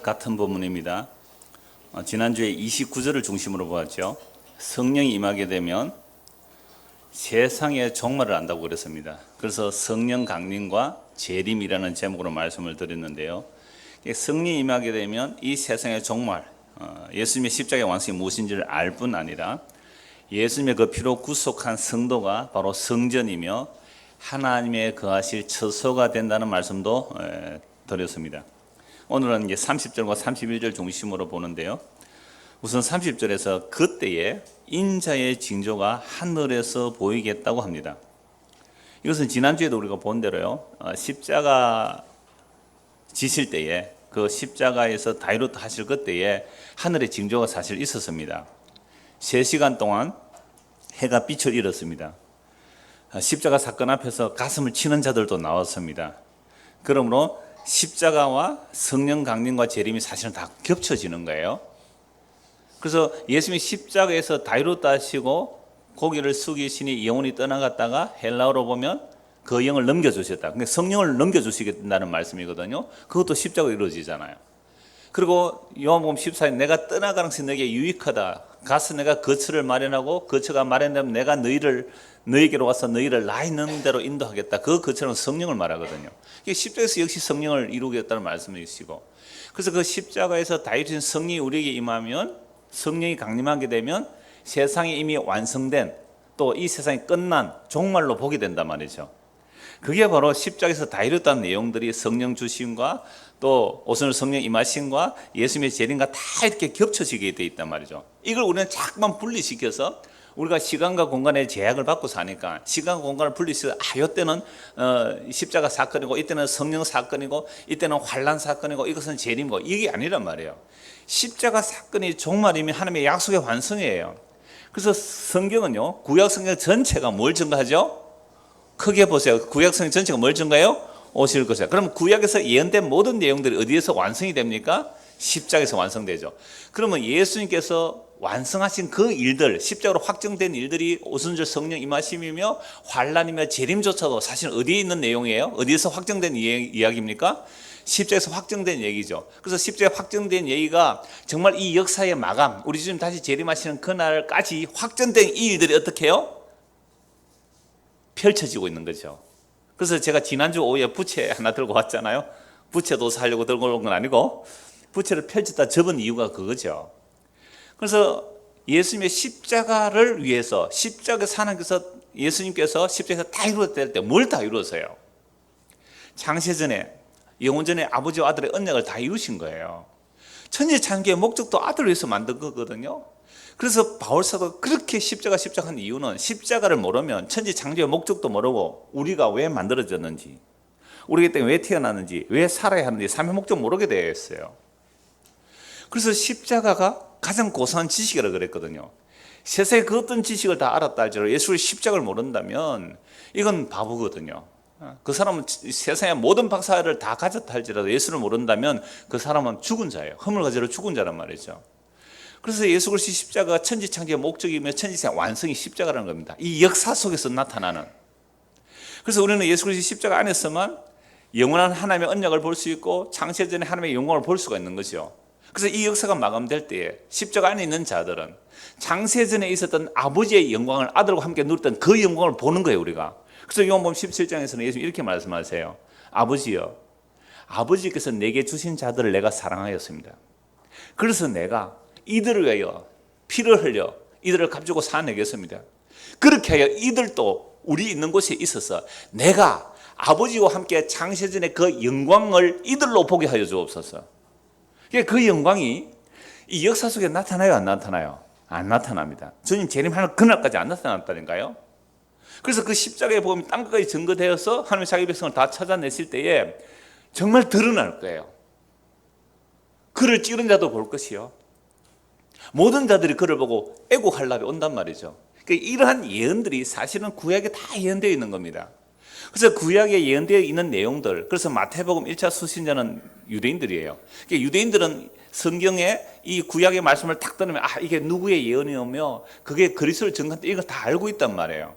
같은 본문입니다. 지난주에 29절을 중심으로 보았죠. 성령이 임하게 되면 세상의 종말을 안다고 그랬습니다. 그래서 성령 강림과 재림이라는 제목으로 말씀을 드렸는데요. 성령이 임하게 되면 이 세상의 종말, 예수님의 십자가의 완성이 무엇인지를 알 뿐 아니라 예수님의 그 피로 구속한 성도가 바로 성전이며 하나님의 거하실 처소가 된다는 말씀도 드렸습니다. 오늘은 이제 30절과 31절 중심으로 보는데요. 우선 30절에서 그때에 인자의 징조가 하늘에서 보이겠다고 합니다. 이것은 지난주에도 우리가 본 대로요. 십자가 지실 때에 그 십자가에서 다이루트 하실 그때에 하늘의 징조가 사실 있었습니다. 3시간 동안 해가 빛을 잃었습니다. 십자가 사건 앞에서 가슴을 치는 자들도 나왔습니다. 그러므로 십자가와 성령 강림과 재림이 사실은 다 겹쳐지는 거예요. 그래서 예수님이 십자가에서 다이루트 하시고 고개를 숙이시니 영혼이 떠나갔다가 헬라어로 보면 그 영을 넘겨주셨다. 그러니까 성령을 넘겨주시겠다는 말씀이거든요. 그것도 십자가로 이루어지잖아요. 그리고 요한복음 14장 내가 떠나가는 것이 너에게 유익하다. 가서 내가 거처를 마련하고 거처가 마련되면 내가 너에게로 와서 너희를 나 있는 대로 인도하겠다. 그 거처는 성령을 말하거든요. 십자가에서 역시 성령을 이루겠다는 말씀이시고, 그래서 그 십자가에서 다이루트신 성령이 우리에게 임하면, 성령이 강림하게 되면 세상이 이미 완성된, 또 이 세상이 끝난 종말로 보게 된단 말이죠. 그게 바로 십자가에서 다이루트한 내용들이 성령 주심과 또 오순절 성령 임하심과 예수님의 재림과 다 이렇게 겹쳐지게 돼 있단 말이죠. 이걸 우리는 자꾸만 분리시켜서 우리가 시간과 공간의 제약을 받고 사니까 시간과 공간을 분리시켜서 이때는 십자가 사건이고 이때는 성령 사건이고 이때는 환난 사건이고 이것은 재림이고 이게 아니란 말이에요. 십자가 사건이 종말이면 하나님의 약속의 완성이에요. 그래서 성경은요, 구약 성경 전체가 뭘 증거하죠? 크게 보세요. 구약 성경 전체가 뭘 증거해요? 오실 것이야. 그럼 구약에서 예언된 모든 내용들이 어디에서 완성이 됩니까? 십자가에서 완성되죠. 그러면 예수님께서 완성하신 그 일들, 십자가로 확정된 일들이 오순절 성령 임하심이며 환난이며 재림조차도 사실 어디에 있는 내용이에요? 어디에서 확정된 이야기입니까? 십자가에서 확정된 얘기죠. 그래서 십자가에 확정된 얘기가 정말 이 역사의 마감, 우리 주님 다시 재림하시는 그날까지 확정된 이 일들이 어떻게 해요? 펼쳐지고 있는 거죠. 그래서 제가 지난주 오후에 부채 하나 들고 왔잖아요. 부채 도사하려고 들고 온 건 아니고 부채를 펼쳤다 접은 이유가 그거죠. 그래서 예수님의 십자가를 위해서 십자가에서 하나님께서 예수님께서 십자가에서 다 이루었을 때 뭘 다 이루었어요? 창세전에 영원전에 아버지와 아들의 언약을 다 이루신 거예요. 천지창조의 목적도 아들을 위해서 만든 거거든요. 그래서 바울사도 그렇게 십자가한 이유는 십자가를 모르면 천지창조의 목적도 모르고 우리가 왜 만들어졌는지, 우리가 왜 태어났는지, 왜 살아야 하는지 삶의 목적 모르게 되어 있어요. 그래서 십자가가 가장 고상한 지식이라고 그랬거든요. 세상에 그 어떤 지식을 다 알았다 할지라도 예수의 십자가를 모른다면 이건 바보거든요. 그 사람은 세상의 모든 박사를 다 가졌다 할지라도 예수를 모른다면 그 사람은 죽은 자예요. 허물가지로 죽은 자란 말이죠. 그래서 예수 그리스도의 십자가가 천지창조의 목적이며 천지의 완성이 십자가라는 겁니다. 이 역사 속에서 나타나는. 그래서 우리는 예수 그리스도의 십자가 안에서만 영원한 하나님의 언약을 볼 수 있고 창세전에 하나님의 영광을 볼 수가 있는 거죠. 그래서 이 역사가 마감될 때에 십자가 안에 있는 자들은 창세전에 있었던 아버지의 영광을 아들과 함께 누렸던 그 영광을 보는 거예요, 우리가. 그래서 요한복음 17장에서는 예수님 이렇게 말씀하세요. 아버지여, 아버지께서 내게 주신 자들을 내가 사랑하였습니다. 그래서 내가 이들을 위하여 피를 흘려 이들을 값주고 살아내겠습니다. 그렇게 하여 이들도 우리 있는 곳에 있어서 내가 아버지와 함께 창세전의 그 영광을 이들로 보게 하여 주옵소서. 그 영광이 이 역사 속에 나타나요, 안 나타나요? 안 나타납니다. 주님 재림하는 그날까지 안 나타났다니까요. 그래서 그 십자가에 보면 땅끝까지 증거되어서 하나님의 자기 백성을 다 찾아냈을 때에 정말 드러날 거예요. 그를 찌른 자도 볼 것이요, 모든 자들이 그를 보고 애곡할 날이 온단 말이죠. 그러니까 이러한 예언들이 사실은 구약에 다 예언되어 있는 겁니다. 그래서 구약에 예언되어 있는 내용들, 그래서 마태복음 1차 수신자는 유대인들이에요. 그러니까 유대인들은 성경에 이 구약의 말씀을 딱 들으면 이게 누구의 예언이오며 그게 그리스도를 증거한다, 이걸 다 알고 있단 말이에요.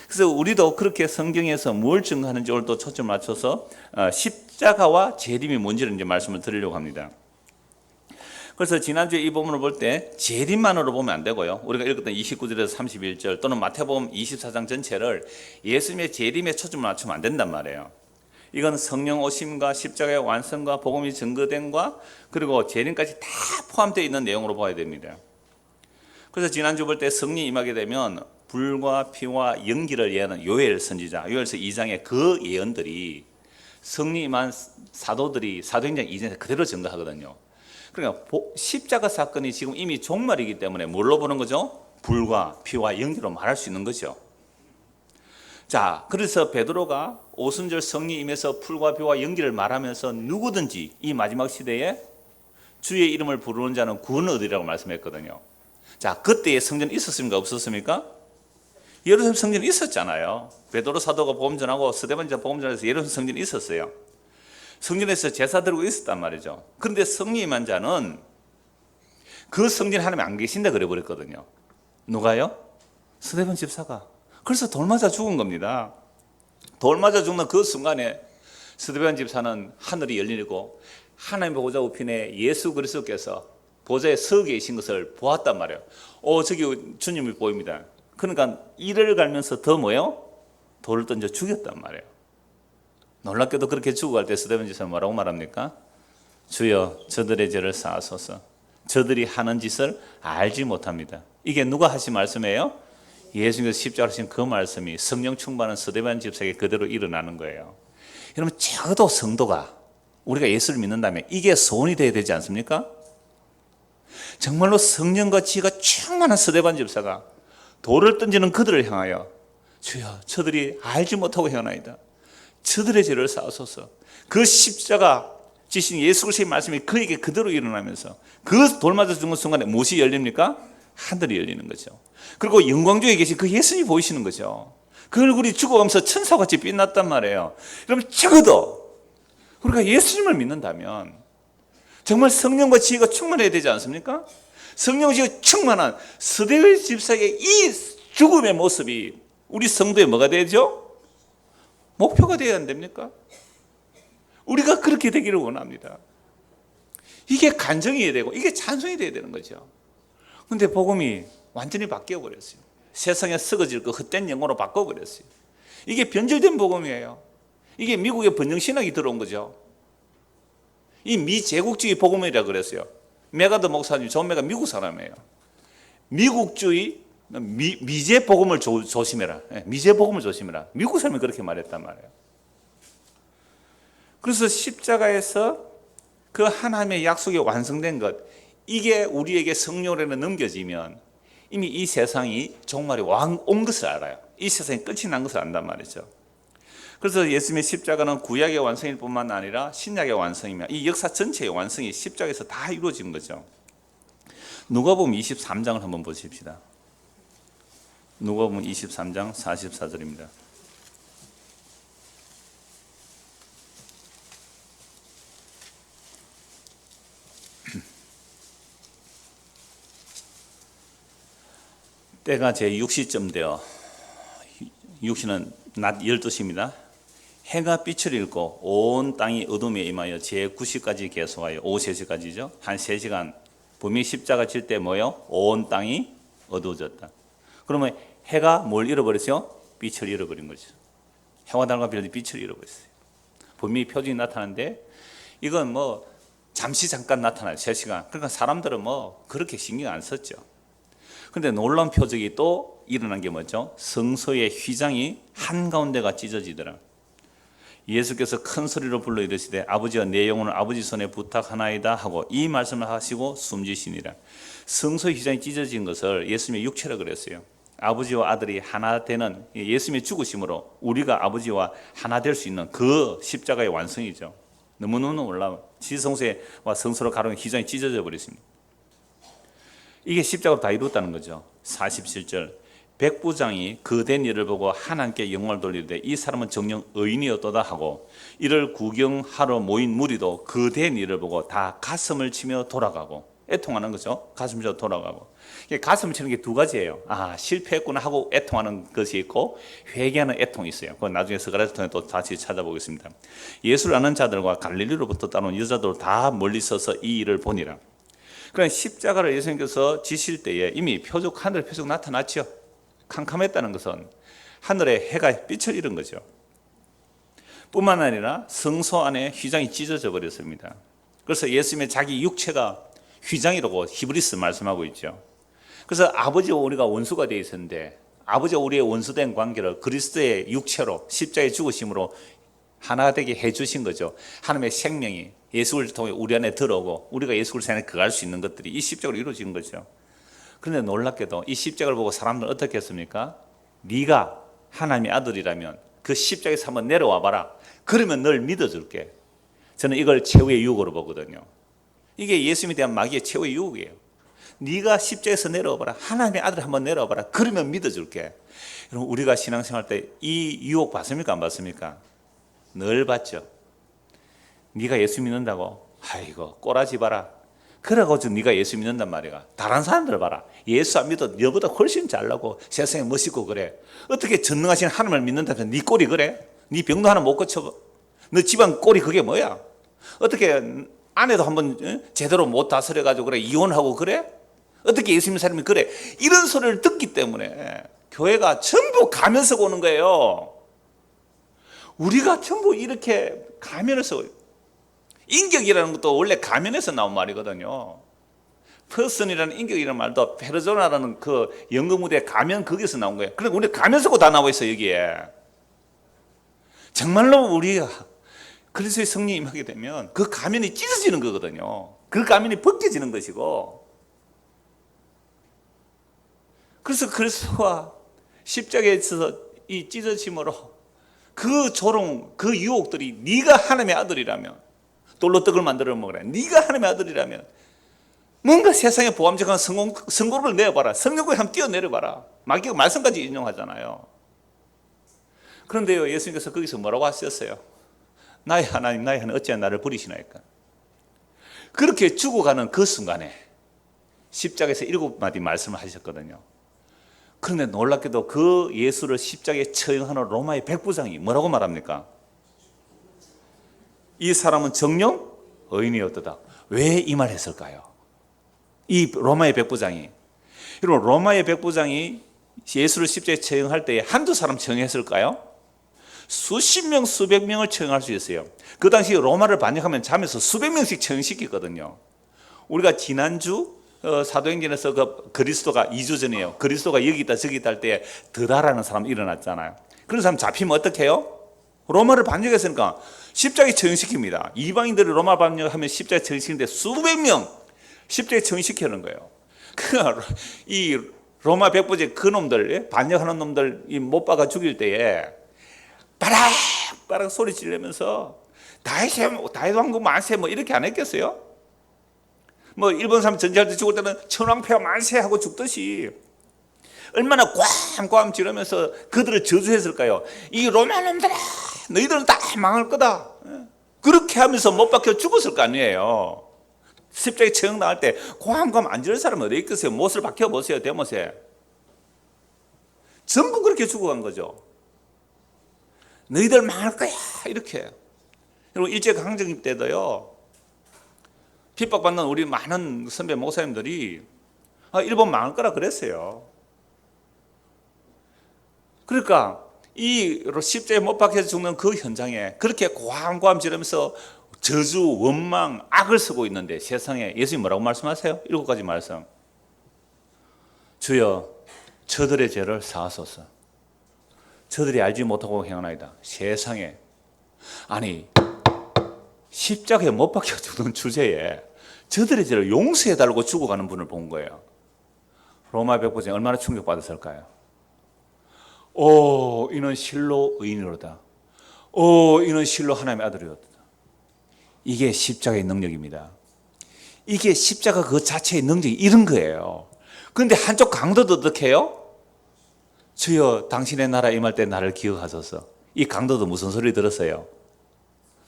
그래서 우리도 그렇게 성경에서 뭘 증거하는지 오늘 또 초점 맞춰서 십자가와 재림이 뭔지를 이제 말씀을 드리려고 합니다. 그래서 지난주에 이 본문을 볼 때 재림만으로 보면 안 되고요. 우리가 읽었던 29절에서 31절 또는 마태복음 24장 전체를 예수님의 재림에 초점을 맞추면 안 된단 말이에요. 이건 성령 오심과 십자가의 완성과 복음이 증거된과 그리고 재림까지 다 포함되어 있는 내용으로 봐야 됩니다. 그래서 지난주 볼 때 성령이 임하게 되면 불과 피와 연기를 예언하는 요엘 선지자, 요엘서 2장의 그 예언들이 성령이 임한 사도들이 사도행전 2장에서 그대로 증거하거든요. 그러니까 십자가 사건이 지금 이미 종말이기 때문에 뭘로 보는 거죠? 불과 피와 연기로 말할 수 있는 거죠. 자, 그래서 베드로가 오순절 성령이 임해서 불과 피와 연기를 말하면서 누구든지 이 마지막 시대에 주의 이름을 부르는 자는 구원을 얻으리라고 말씀했거든요. 자, 그때의 성전이 있었습니까? 없었습니까? 예루살렘 성전이 있었잖아요. 베드로 사도가 복음 전하고 스데반 자 복음 전해서 예루살렘 성전이 있었어요. 성전에서 제사 드리고 있었단 말이죠. 그런데 성령이 임한 자는 그 성전에 하나님 안 계신다 그래 버렸거든요. 누가요? 스데반 집사가. 그래서 돌 맞아 죽은 겁니다. 돌 맞아 죽는 그 순간에 스데반 집사는 하늘이 열리고 하나님 보호자 우편에 예수 그리스도께서 보좌에 서 계신 것을 보았단 말이에요. 저기 주님이 보입니다. 그러니까 이를 갈면서 더 뭐예요? 돌을 던져 죽였단 말이에요. 놀랍게도 그렇게 죽어갈 때 스데반 집사는 뭐라고 말합니까? 주여 저들의 죄를 사하소서. 저들이 하는 짓을 알지 못합니다. 이게 누가 하신 말씀이에요? 예수님께서 십자가로 하신 그 말씀이 성령 충만한 스데반 집사에게 그대로 일어나는 거예요. 여러분 적어도 성도가 우리가 예수를 믿는다면 이게 소원이 되어야 되지 않습니까? 정말로 성령과 지혜가 충만한 스데반 집사가 돌을 던지는 그들을 향하여 주여 저들이 알지 못하고 행하나이다. 저들의 죄를 사하소서. 그 십자가 지신 예수 그리스도의 말씀이 그에게 그대로 일어나면서 그 돌 맞아 죽는 순간에 무엇이 열립니까? 하늘이 열리는 거죠. 그리고 영광중에 계신 그 예수님이 보이시는 거죠. 그 얼굴이 죽어가면서 천사같이 빛났단 말이에요. 여러분 적어도 우리가 예수님을 믿는다면 정말 성령과 지혜가 충만해야 되지 않습니까? 성령과 지혜가 충만한 스데반 집사의 이 죽음의 모습이 우리 성도에 뭐가 되죠? 목표가 되어야 안 됩니까? 우리가 그렇게 되기를 원합니다. 이게 간증이 되고 이게 찬송이 되어야 되는 거죠. 그런데 복음이 완전히 바뀌어버렸어요. 세상에 썩어질 그 헛된 영어로 바꿔버렸어요. 이게 변질된 복음이에요. 이게 미국의 번영신학이 들어온 거죠. 이 미제국주의 복음이라고 그랬어요. 메가더 목사님, 존 메가 미국 사람이에요. 미국주의 미제 복음을 조심해라. 미제 복음을 조심해라. 미국 사람이 그렇게 말했단 말이에요. 그래서 십자가에서 그 하나님의 약속이 완성된 것, 이게 우리에게 성령으로 넘겨지면 이미 이 세상이 종말이 온 것을 알아요. 이 세상이 끝이 난 것을 안단 말이죠. 그래서 예수님의 십자가는 구약의 완성일 뿐만 아니라 신약의 완성이며 이 역사 전체의 완성이 십자가에서 다 이루어진 거죠. 누가복음 23장을 한번 보십시다. 누가복음 23장 44절입니다. 때가 제 6시쯤 되어 6시는 낮 12시입니다. 해가 빛을 잃고 온 땅이 어둠에 임하여 제 9시까지 계속하여 오후 3시까지죠. 한 3시간 분명히 십자가 칠 때 뭐요? 온 땅이 어두워졌다. 그러면 해가 뭘 잃어버렸어요? 빛을 잃어버린 거죠. 해와 달과 별이 빛을 잃어버렸어요. 분명히 표징이 나타나는데 이건 뭐 잠시 잠깐 나타나요. 3시간. 그러니까 사람들은 뭐 그렇게 신경 안 썼죠. 그런데 놀라운 표적이 또 일어난 게 뭐죠? 성소의 휘장이 한가운데가 찢어지더라. 예수께서 큰 소리로 불러 이르시되 아버지여 내 영혼을 아버지 손에 부탁하나이다 하고 이 말씀을 하시고 숨지시니라. 성소의 휘장이 찢어진 것을 예수님의 육체라 그랬어요. 아버지와 아들이 하나 되는 예수님의 죽으심으로 우리가 아버지와 하나 될 수 있는 그 십자가의 완성이죠. 너무너무 놀라워. 지성소와 성소로 가로는 휘장이 찢어져 버렸습니다. 이게 십자가로 다 이루었다는 거죠. 47절 백부장이 그 된 일을 보고 하나님께 영광을 돌리되 이 사람은 정녕 의인이었도다 하고 이를 구경하러 모인 무리도 그 된 일을 보고 다 가슴을 치며 돌아가고 애통하는 거죠. 가슴을 치며 돌아가고. 가슴을 치는 게 두 가지예요. 실패했구나 하고 애통하는 것이 있고 회개하는 애통이 있어요. 그건 나중에 스가랴서 통해 또 다시 찾아보겠습니다. 예수를 아는 자들과 갈릴리로부터 따라온 여자들 다 멀리 서서 이 일을 보니라. 그러니까 십자가를 예수님께서 지실 때에 이미 하늘의 표적 나타났죠. 캄캄했다는 것은 하늘에 해가 빛을 잃은 거죠. 뿐만 아니라 성소 안에 휘장이 찢어져 버렸습니다. 그래서 예수님의 자기 육체가 휘장이라고 히브리서 말씀하고 있죠. 그래서 아버지와 우리가 원수가 되어 있었는데 아버지와 우리의 원수된 관계를 그리스도의 육체로 십자가의 죽으심으로 하나 되게 해주신 거죠. 하나님의 생명이 예수를 통해 우리 안에 들어오고 우리가 예수 그리스도 안에 거할 수 있는 것들이 이 십자가로 이루어진 거죠. 그런데 놀랍게도 이 십자가를 보고 사람들은 어떻게 했습니까? 네가 하나님의 아들이라면 그 십자가에서 한번 내려와 봐라. 그러면 널 믿어줄게. 저는 이걸 최후의 유혹으로 보거든요. 이게 예수님에 대한 마귀의 최후의 유혹이에요. 네가 십자가에서 내려와 봐라. 하나님의 아들 한번 내려와 봐라. 그러면 믿어줄게. 여러분, 우리가 신앙생활 때 이 유혹 받습니까? 안 받습니까? 늘 받죠. 네가 예수 믿는다고? 아이고 꼬라지 봐라. 그래가지고 네가 예수 믿는단 말이야. 다른 사람들 봐라. 예수 안 믿어도 너보다 훨씬 잘나고 세상에 멋있고 그래. 어떻게 전능하신 하나님을 믿는다면서 네 꼴이 그래? 네 병도 하나 못 고쳐. 너 집안 꼴이 그게 뭐야? 어떻게 아내도 한번 제대로 못 다스려가지고 그래 이혼하고 그래? 어떻게 예수 믿는 사람이 그래? 이런 소리를 듣기 때문에 교회가 전부 가면서 오는 거예요. 우리가 전부 이렇게 가면을 써요. 인격이라는 것도 원래 가면에서 나온 말이거든요. 퍼슨이라는 인격이라는 말도 페르소나라는 그 연극 무대 가면 거기서 나온 거예요. 그러니까 우리 가면 쓰고 다 나와 있어 여기에. 정말로 우리가 그리스도의 성령이 임하게 되면 그 가면이 찢어지는 거거든요. 그 가면이 벗겨지는 것이고. 그래서 그리스도와 십자가에 있어서 이 찢어짐으로 그 조롱, 그 유혹들이 네가 하나님의 아들이라면 돌로 떡을 만들어 먹으라. 네가 하나님의 아들이라면 뭔가 세상에 보암직한 선고를 내어봐라. 성령을 한번 뛰어내려봐라. 마귀가 말씀까지 인용하잖아요. 그런데요, 예수님께서 거기서 뭐라고 하셨어요? 나의 하나님, 나의 하나님 어찌하여 나를 버리시나이까? 그렇게 죽어가는 그 순간에 십자가에서 7마디 말씀을 하셨거든요. 그런데 놀랍게도 그 예수를 십자가에 처형하는 로마의 백부장이 뭐라고 말합니까? 이 사람은 정령 의인이었다. 왜 이 말 했을까요? 이 로마의 백부장이, 여러분 로마의 백부장이 예수를 십자가에 처형할 때에 한두 사람 처형했을까요? 수십 명, 수백 명을 처형할 수 있어요. 그 당시 로마를 반역하면 잠에서 수백 명씩 처형시켰거든요. 우리가 지난주 사도행전에서 그 그리스도가 2주 전이에요. 그리스도가 여기 있다 저기 있다 할 때 드다라는 사람 일어났잖아요. 그런 사람 잡히면 어떻게 해요? 로마를 반역했으니까 십자가에 처형시킵니다. 이방인들이 로마 반역하면 십자가에 처형시키는데 수백 명 십자가에 처형시키는 거예요. 이 로마 백부제 그 놈들, 반역하는 놈들 못 박아 죽일 때에 빠락빠락 소리 지르면서 다윗 왕국 만세 뭐 이렇게 안 했겠어요? 뭐 일본 사람 전쟁할 때 죽을 때는 천왕폐하 만세 하고 죽듯이 얼마나 꽝꽝 지르면서 그들을 저주했을까요? 이 로마 놈들아 너희들은 다 망할 거다. 그렇게 하면서 못 박혀 죽었을 거 아니에요. 십자가에 처형 나갈 때 꽝꽝 안 지를 사람은 어디 있겠어요? 못을 박혀보세요. 대못에 전부 그렇게 죽어간 거죠. 너희들 망할 거야 이렇게. 여러분 일제강점기 때도요 핍박받는 우리 많은 선배 목사님들이 일본 망할 거라 그랬어요. 그러니까 이 십자가에 못 박혀서 죽는 그 현장에 그렇게 고함고함 지르면서 저주, 원망, 악을 쓰고 있는데 세상에 예수님 뭐라고 말씀하세요? 7가지 말씀. 주여 저들의 죄를 사하소서. 저들이 알지 못하고 행하나이다. 세상에 아니 십자가에 못 박혀 죽는 주제에 저들의 죄를 용서해달라고 죽어가는 분을 본 거예요. 로마 백부장이 얼마나 충격받았을까요? 오 이는 실로 의인이로다. 오 이는 실로 하나님의 아들이로다. 이게 십자가의 능력입니다. 이게 십자가 그 자체의 능력이 이런 거예요. 그런데 한쪽 강도도 어떻게 해요? 주여 당신의 나라 임할 때 나를 기억하소서. 이 강도도 무슨 소리 들었어요?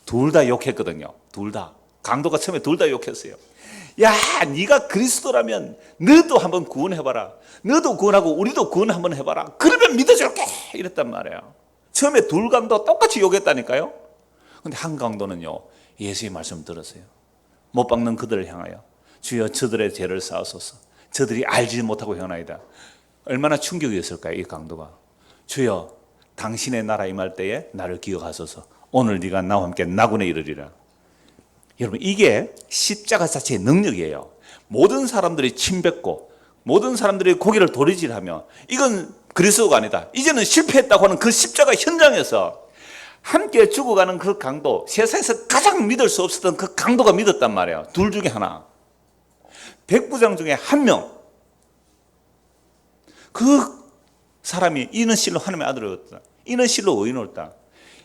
둘 다 욕했거든요. 둘 다. 강도가 처음에 둘 다 욕했어요. 야 네가 그리스도라면 너도 한번 구원해봐라. 너도 구원하고 우리도 구원 한번 해봐라. 그러면 믿어줄게 이랬단 말이에요. 처음에 둘 강도 똑같이 욕했다니까요. 근데 한 강도는요 예수의 말씀을 들었어요. 못 박는 그들을 향하여 주여 저들의 죄를 사하소서. 저들이 알지 못하고 행하나이다. 얼마나 충격이었을까요, 이 강도가. 주여 당신의 나라 임할 때에 나를 기억하소서. 오늘 네가 나와 함께 나군에 이르리라. 여러분, 이게 십자가 자체의 능력이에요. 모든 사람들이 침뱉고 모든 사람들이 고개를 도리질하며 이건 그리스도가 아니다, 이제는 실패했다고 하는 그 십자가 현장에서 함께 죽어가는 그 강도, 세상에서 가장 믿을 수 없었던 그 강도가 믿었단 말이에요. 둘 중에 하나, 백부장 중에 한 명. 그 사람이 이는 실로 하나님의 아들이었다, 이는 실로 의인이었다.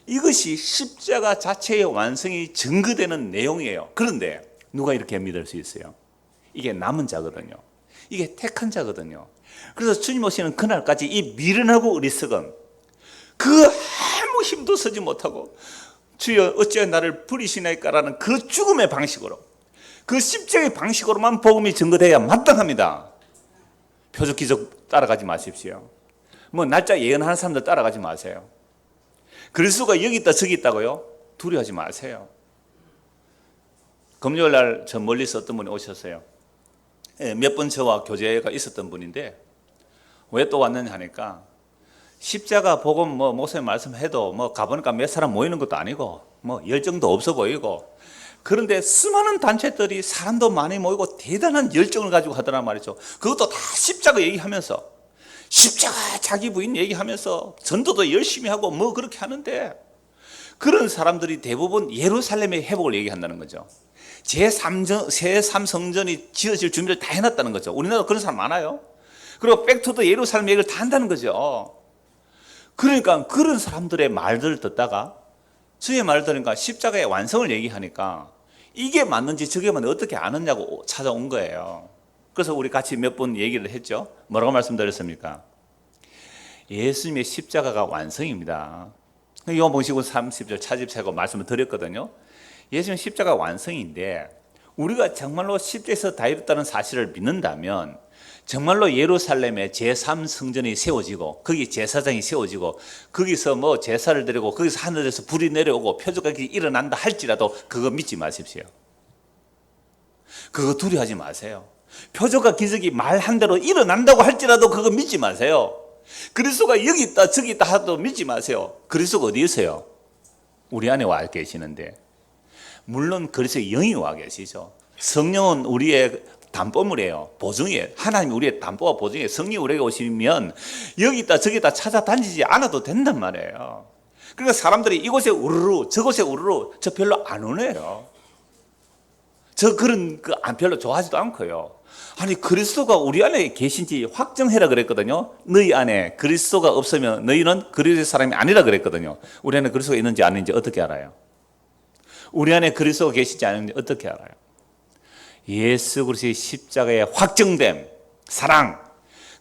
이것이 십자가 자체의 완성이 증거되는 내용이에요. 그런데 누가 이렇게 믿을 수 있어요? 이게 남은 자거든요. 이게 택한 자거든요. 그래서 주님 오시는 그날까지 이 미련하고 어리석은, 그 아무 힘도 쓰지 못하고 주여 어찌하여 나를 버리시나이까라는 그 죽음의 방식으로, 그 십자가의 방식으로만 복음이 증거돼야 마땅합니다. 표적 기적 따라가지 마십시오. 뭐 날짜 예언하는 사람들 따라가지 마세요. 그리스도가 여기 있다 저기 있다고요? 두려워하지 마세요. 금요일 날 저 멀리서 어떤 분이 오셨어요. 몇 번 저와 교제가 있었던 분인데 왜 또 왔느냐 하니까, 십자가 복음 뭐 목사님 말씀해도 뭐 가보니까 몇 사람 모이는 것도 아니고 뭐 열정도 없어 보이고, 그런데 수많은 단체들이 사람도 많이 모이고 대단한 열정을 가지고 하더란 말이죠. 그것도 다 십자가 얘기하면서, 십자가 자기 부인 얘기하면서 전도도 열심히 하고 뭐 그렇게 하는데, 그런 사람들이 대부분 예루살렘의 회복을 얘기한다는 거죠. 제3성전이 지어질 준비를 다 해놨다는 거죠. 우리나라도 그런 사람 많아요. 그리고 백투더 예루살렘 얘기를 다 한다는 거죠. 그러니까 그런 사람들의 말들을 듣다가 주의 말을 들으니까 십자가의 완성을 얘기하니까 이게 맞는지 저게 맞는지 어떻게 아느냐고 찾아온 거예요. 그래서 우리 같이 몇 번 얘기를 했죠. 뭐라고 말씀드렸습니까? 예수님의 십자가가 완성입니다. 요한복음 19장 30절 차집차고 말씀을 드렸거든요. 예수님의 십자가 완성인데, 우리가 정말로 십자가에서 다 이뤘다는 사실을 믿는다면 정말로 예루살렘에 제3성전이 세워지고 거기 제사장이 세워지고 거기서 뭐 제사를 드리고 거기서 하늘에서 불이 내려오고 표적이 일어난다 할지라도 그거 믿지 마십시오. 그거 두려워하지 마세요. 표적과 기적이 말한 대로 일어난다고 할지라도 그거 믿지 마세요. 그리스도가 여기 있다 저기 있다 하도 믿지 마세요. 그리스도가 어디 있어요? 우리 안에 와 계시는데, 물론 그리스도의 영이 와 계시죠. 성령은 우리의 담보물이에요. 보증이에요. 하나님 우리의 담보와 보증이에요. 성령이 우리에게 오시면 여기 있다 저기 있다 찾아다니지 않아도 된단 말이에요. 그러니까 사람들이 이곳에 우르르 저곳에 우르르 저 별로 안 오네요. 저 그런 별로 좋아하지도 않고요. 아니, 그리스도가 우리 안에 계신지 확정해라 그랬거든요. 너희 안에 그리스도가 없으면 너희는 그리스도의 사람이 아니라 그랬거든요. 우리 안에 그리스도가 있는지 아닌지 어떻게 알아요? 우리 안에 그리스도가 계시지 않은지 어떻게 알아요? 예수 그리스도의 십자가의 확정됨 사랑,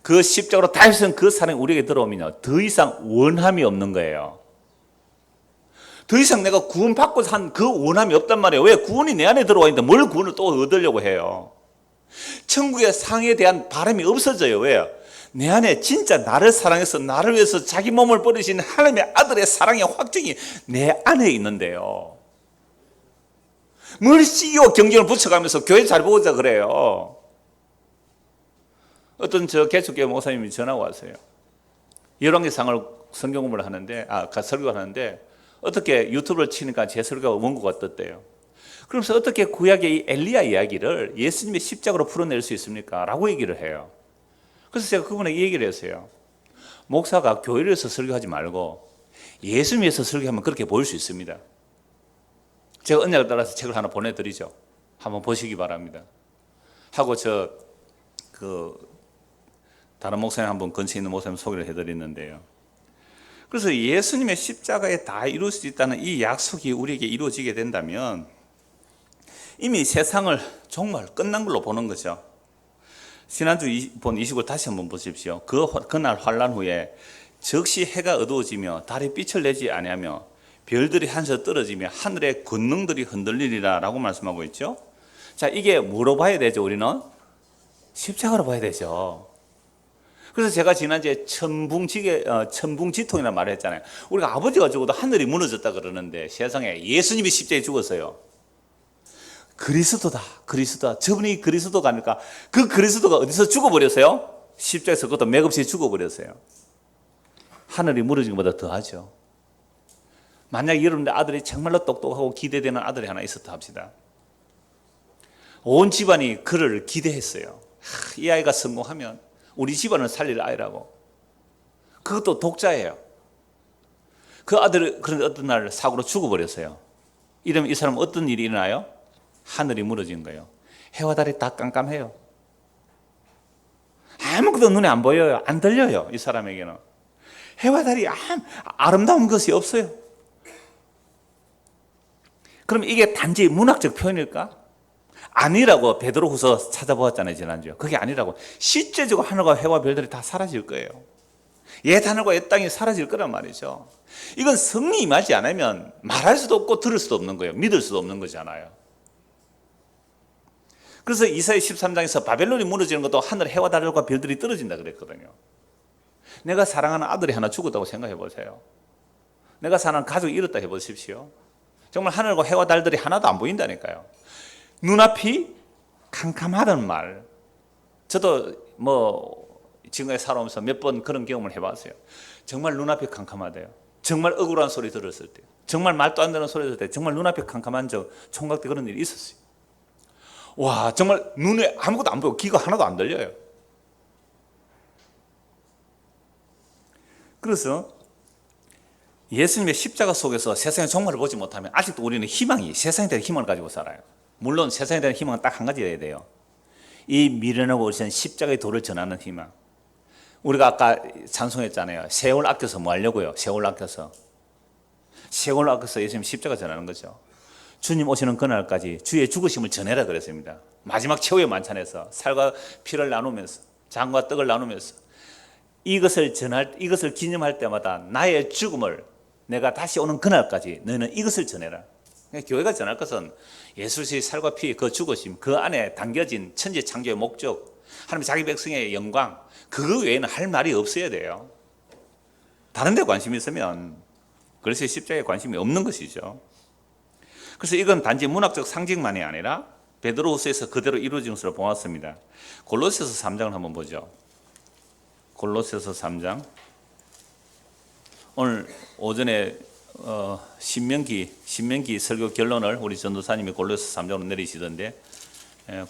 그 십자가로 다시 그 사랑이 우리에게 들어오면 더 이상 원함이 없는 거예요. 더 이상 내가 구원받고서 한 그 원함이 없단 말이에요. 왜? 구원이 내 안에 들어와 있는데 뭘 구원을 또 얻으려고 해요? 천국의 상에 대한 바람이 없어져요. 왜요? 내 안에 진짜 나를 사랑해서 나를 위해서 자기 몸을 버리신 하나님의 아들의 사랑의 확증이 내 안에 있는데요. 뭘 시기와 경쟁을 붙여가면서 교회 잘 보자 그래요. 어떤 개척교회 목사님이 전화가 왔어요. 열왕기상을 성경 공부를 하는데, 설교를 하는데 어떻게 유튜브를 치니까 제 설교가 원고가 떴대요. 그러면서 어떻게 구약의 이 엘리야 이야기를 예수님의 십자가로 풀어낼 수 있습니까? 라고 얘기를 해요. 그래서 제가 그분에게 얘기를 했어요. 목사가 교회를 위해서 설교하지 말고 예수님 위해서 설교하면 그렇게 보일 수 있습니다. 제가 언약을 따라서 책을 하나 보내드리죠. 한번 보시기 바랍니다. 하고 다른 목사님 한번 근처에 있는 목사님 소개를 해드리는데요. 그래서 예수님의 십자가에 다 이룰 수 있다는 이 약속이 우리에게 이루어지게 된다면 이미 세상을 정말 끝난 걸로 보는 거죠. 지난주 본 29을 다시 한번 보십시오. 그날 환란 후에 즉시 해가 어두워지며 달이 빛을 내지 아니하며 별들이 한서 떨어지며 하늘의 권능들이 흔들리리라 라고 말씀하고 있죠. 자, 이게 뭐로 봐야 되죠? 우리는 십자가로 봐야 되죠. 그래서 제가 지난주에 천붕지통이라는 말을 했잖아요. 우리가 아버지가 죽어도 하늘이 무너졌다 그러는데 세상에 예수님이 십자가에 죽었어요. 그리스도다, 그리스도다. 저분이 그리스도가 아닐까? 그 그리스도가 어디서 죽어버렸어요? 십자가에서 그것도 맥없이 죽어버렸어요. 하늘이 무너진 것보다 더하죠. 만약 여러분의 아들이 정말로 똑똑하고 기대되는 아들이 하나 있었다 합시다. 온 집안이 그를 기대했어요. 이 아이가 성공하면 우리 집안을 살릴 아이라고. 그것도 독자예요. 그 아들이 그런데 어떤 날 사고로 죽어버렸어요. 이러면 이 사람은 어떤 일이 일어나요? 하늘이 무너진 거예요. 해와 달이 다 깜깜해요. 아무것도 눈에 안 보여요. 안 들려요. 이 사람에게는. 해와 달이 아름다운 것이 없어요. 그럼 이게 단지 문학적 표현일까? 아니라고 베드로후서 찾아보았잖아요, 지난주에. 그게 아니라고. 실제적으로 하늘과 해와 별들이 다 사라질 거예요. 옛 하늘과 옛 땅이 사라질 거란 말이죠. 이건 성령이 임하지 않으면 말할 수도 없고 들을 수도 없는 거예요. 믿을 수도 없는 거잖아요. 그래서 이사야 13장에서 바벨론이 무너지는 것도 하늘 해와 달과 별들이 떨어진다 그랬거든요. 내가 사랑하는 아들이 하나 죽었다고 생각해 보세요. 내가 사랑하는 가족이 잃었다 해보십시오. 정말 하늘과 해와 달들이 하나도 안 보인다니까요. 눈앞이 캄캄하다는 말. 저도 지금까지 살아오면서 몇 번 그런 경험을 해봤어요. 정말 눈앞이 캄캄하대요. 정말 억울한 소리 들었을 때, 정말 말도 안 되는 소리 들을 때, 정말 눈앞이 캄캄한 적, 총각 때 그런 일이 있었어요. 와, 정말 눈에 아무것도 안 보이고 귀가 하나도 안 들려요. 그래서 예수님의 십자가 속에서 세상의 종말을 보지 못하면 아직도 우리는 세상에 대한 희망을 가지고 살아요. 물론 세상에 대한 희망은 딱 한 가지여야 돼요. 이 미련하고 오신 십자가의 도를 전하는 희망. 우리가 아까 찬송했잖아요. 세월 아껴서 뭐 하려고요? 세월 아껴서 예수님 십자가 전하는 거죠. 주님 오시는 그날까지 주의 죽으심을 전해라 그랬습니다. 마지막 최후의 만찬에서 살과 피를 나누면서 장과 떡을 나누면서 이것을 기념할 때마다 나의 죽음을 내가 다시 오는 그날까지 너희는 이것을 전해라. 교회가 전할 것은 예수의 살과 피, 그 죽으심, 그 안에 담겨진 천지 창조의 목적, 하나님 자기 백성의 영광, 그거 외에는 할 말이 없어야 돼요. 다른 데 관심이 있으면 그리스도의 십자가에 관심이 없는 것이죠. 그래서 이건 단지 문학적 상징만이 아니라 베드로후서에서 그대로 이루어진 것으로 보았습니다. 골로새서 3장을 한번 보죠. 골로새서 3장. 오늘 오전에 신명기 설교 결론을 우리 전도사님이 골로새서 3장으로 내리시던데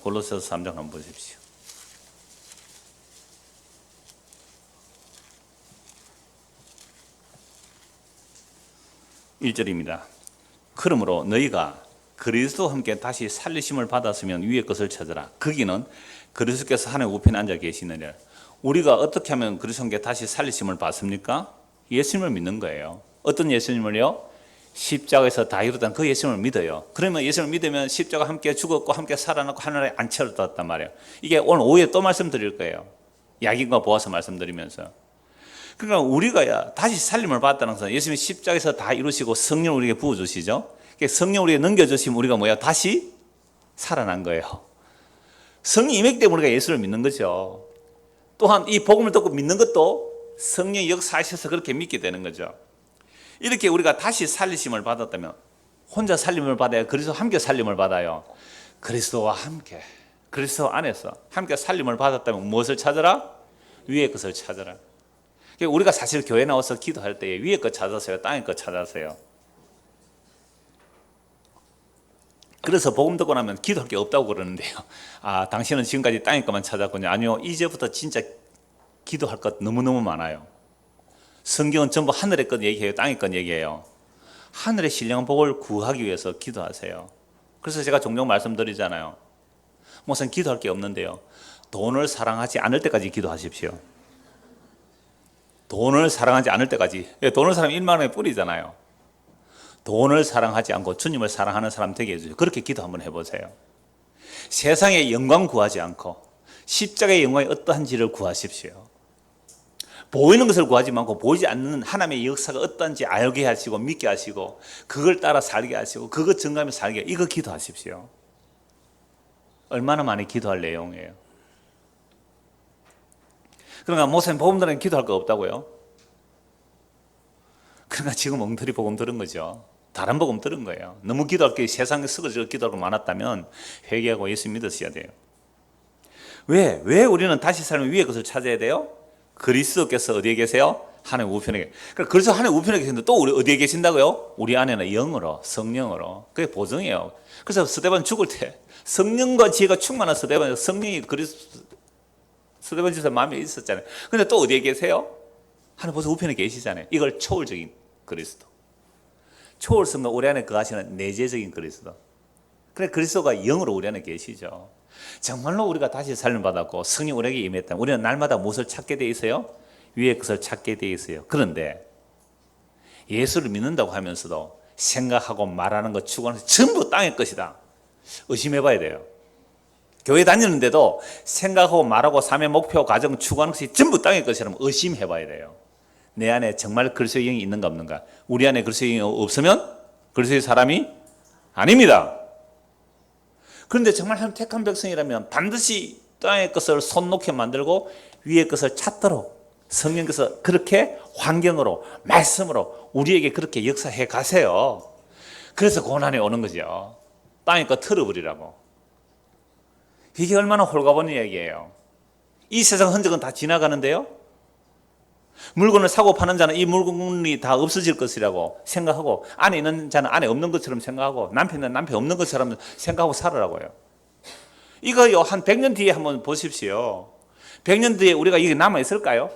골로새서 3장 한번 보십시오. 1절입니다. 그러므로 너희가 그리스도와 함께 다시 살리심을 받았으면 위의 것을 찾으라. 거기는 그리스도께서 하나님 우편에 앉아 계시느니라. 우리가 어떻게 하면 그리스도와 함께 다시 살리심을 받습니까? 예수님을 믿는 거예요. 어떤 예수님을요? 십자가에서 다 이루었다는 그 예수님을 믿어요. 그러면 예수님을 믿으면 십자가 함께 죽었고 함께 살아나고 하늘에 앉혀졌단 말이에요. 이게 오늘 오후에 또 말씀드릴 거예요. 야긴과 보아서 말씀드리면서. 그러니까 우리가 다시 살림을 받았다는 것은 예수님이 십자가에서 다 이루시고 성령을 우리에게 부어주시죠. 성령 우리에게 넘겨주시면 우리가 뭐야? 다시 살아난 거예요. 성령 임액 때문에 우리가 예수를 믿는 거죠. 또한 이 복음을 듣고 믿는 것도 성령이 역사하셔서 그렇게 믿게 되는 거죠. 이렇게 우리가 다시 살리심을 받았다면 혼자 살림을 받아야 그리스도와 함께 살림을 받아요. 그리스도와 함께, 그리스도 안에서 함께 살림을 받았다면 무엇을 찾으라? 위의 것을 찾으라. 우리가 사실 교회 나와서 기도할 때 위의 것 찾아서요, 땅의 것 찾아서요. 그래서 복음 듣고 나면 기도할 게 없다고 그러는데요. 아, 당신은 지금까지 땅의 것만 찾았군요. 아니요, 이제부터 진짜 기도할 것 너무너무 많아요. 성경은 전부 하늘의 것 얘기해요, 땅의 것 얘기해요. 하늘의 신령한 복을 구하기 위해서 기도하세요. 그래서 제가 종종 말씀드리잖아요. 목사님 기도할 게 없는데요. 돈을 사랑하지 않을 때까지 기도하십시오. 돈을 사랑하지 않을 때까지. 돈을 사랑하면 1만 원의 뿌리잖아요. 돈을 사랑하지 않고 주님을 사랑하는 사람 되게 해주세요. 그렇게 기도 한번 해보세요. 세상의 영광 구하지 않고 십자가의 영광이 어떠한지를 구하십시오. 보이는 것을 구하지 않고 보이지 않는 하나님의 역사가 어떠한지 알게 하시고 믿게 하시고 그걸 따라 살게 하시고 그거 증가하며 살게 이거 기도하십시오. 얼마나 많이 기도할 내용이에요. 그러니까 목사님 복음 들으면 기도할 거 없다고요? 그러니까 지금 엉터리 복음 들은 거죠. 다른 복음 들은 거예요. 너무 기도할 게 세상에 쓰러져 기도하고 많았다면 회개하고 예수 믿으셔야 돼요. 왜 우리는 다시 살면 위의 것을 찾아야 돼요? 그리스도께서 어디에 계세요? 하나님 우편에. 그래서 하나님 우편에 계시는데 또 우리 어디에 계신다고요? 우리 안에는 영으로, 성령으로. 그게 보증이에요. 그래서 스데반 죽을 때 성령과 지혜가 충만한 스데반, 성령이 스데반 집사 마음에 있었잖아요. 근데 또 어디에 계세요? 하나님 벌써 우편에 계시잖아요. 이걸 초월적인 그리스도. 초월성과 우리 안에 거하시는 내재적인 그리스도. 그래 그리스도가 영으로 우리 안에 계시죠. 정말로 우리가 다시 살림 받았고 성령 우리에게 임했다면 우리는 날마다 무엇을 찾게 돼 있어요? 위의 것을 찾게 돼 있어요. 그런데 예수를 믿는다고 하면서도 생각하고 말하는 것, 추구하는 것 전부 땅의 것이다. 의심해 봐야 돼요. 교회 다니는데도 생각하고 말하고 삶의 목표, 가정, 추구하는 것이 전부 땅의 것이라면 의심해 봐야 돼요. 내 안에 정말 그리스도의 영이 있는가 없는가. 우리 안에 그리스도의 영이 없으면 그리스도의 사람이 아닙니다. 그런데 정말 하나님 택한 백성이라면 반드시 땅의 것을 손 놓게 만들고 위의 것을 찾도록 성령께서 그렇게 환경으로 말씀으로 우리에게 그렇게 역사해 가세요. 그래서 고난이 오는 거죠. 땅의 것 털어버리라고. 이게 얼마나 홀가분한 얘기예요. 이 세상 흔적은 다 지나가는데요. 물건을 사고 파는 자는 이 물건이 다 없어질 것이라고 생각하고 안에 있는 자는 안에 없는 것처럼 생각하고 남편은 남편 없는 것처럼 생각하고 살으라고요. 이거요 한 100년 뒤에 한번 보십시오. 100년 뒤에 우리가 이게 남아있을까요?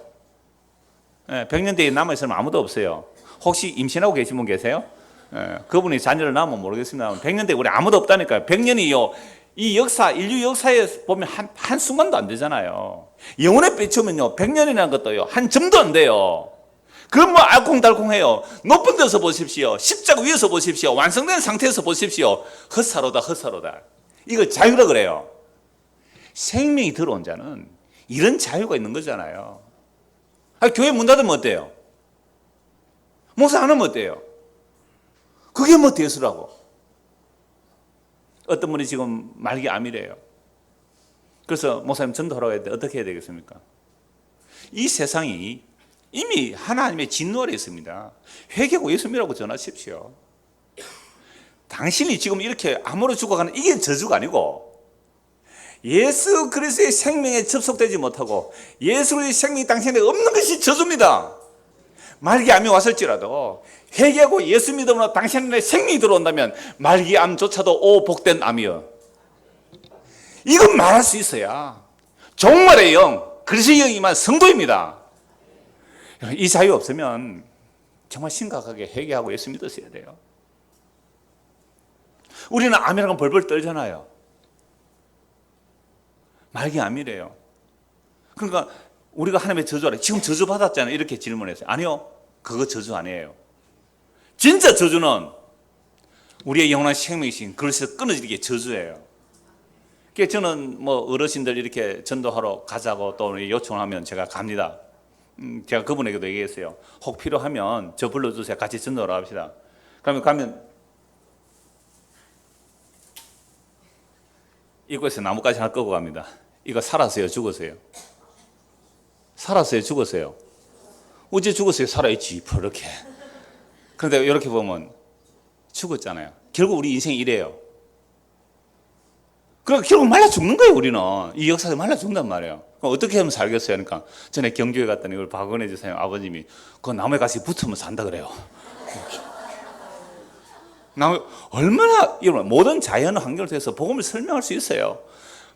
100년 뒤에 남아있으면 아무도 없어요. 혹시 임신하고 계신 분 계세요? 그분이 자녀를 낳으면 모르겠습니다. 100년 뒤에 우리 아무도 없다니까요. 100년이요 이 역사, 인류 역사에 보면 한 순간도 안 되잖아요. 영혼에 비추면요, 100년이라는 것도요, 한 점도 안 돼요. 그건 뭐 알콩달콩해요. 높은 데서 보십시오. 십자가 위에서 보십시오. 완성된 상태에서 보십시오. 헛사로다, 헛사로다. 이걸 자유라 그래요. 생명이 들어온 자는 이런 자유가 있는 거잖아요. 교회 문 닫으면 어때요? 목사 안 하면 어때요? 그게 뭐 대수라고. 어떤 분이 지금 말기암이래요. 그래서 목사님 전도하라고 했는데 어떻게 해야 되겠습니까? 이 세상이 이미 하나님의 진노 아래 있습니다. 회개하고 예수 믿으라고 전하십시오. 당신이 지금 이렇게 암으로 죽어가는 이게 저주가 아니고 예수 그리스도의 생명에 접속되지 못하고 예수 그리스도의 생명이 당신에 없는 것이 저주입니다. 말기암이 왔을지라도 회개하고 예수 믿음으로 당신의 생명이 들어온다면 말기암조차도 오 복된 암이여. 이건 말할 수 있어야 종말의 영, 그리스도의 영이만 성도입니다. 이 자유 없으면 정말 심각하게 회개하고 예수 믿으셔야 돼요. 우리는 암이라고 벌벌 떨잖아요. 말기암이래요. 그러니까 우리가 하나님의 저주하래. 지금 저주 받았잖아요. 이렇게 질문했어요. 아니요. 그거 저주 아니에요. 진짜 저주는 우리의 영원한 생명이신 그리스도 끊어지게 저주예요. 그래서 저는 뭐 어르신들 이렇게 전도하러 가자고 또 요청하면 제가 갑니다. 제가 그분에게도 얘기했어요. 혹 필요하면 저 불러주세요. 같이 전도하러 갑시다. 그러면 가면 이곳에서 나뭇가지 하나 끄고 갑니다. 이거 살았어요? 죽었어요? 살았어요? 죽었어요? 어제 죽었어요? 살아있지. 이렇게. 그런데 이렇게 보면 죽었잖아요. 결국 우리 인생이 이래요. 그러니까 결국 말라 죽는 거예요. 우리는 이 역사에서 말라 죽는단 말이에요. 그럼 어떻게 하면 살겠어요? 그러니까 전에 경주에 갔더니 이걸 박은혜 지사님 아버님이 그 나무에 같이 붙으면 산다 그래요. 나무 얼마나 여러분 모든 자연 환경을 통해서 복음을 설명할 수 있어요.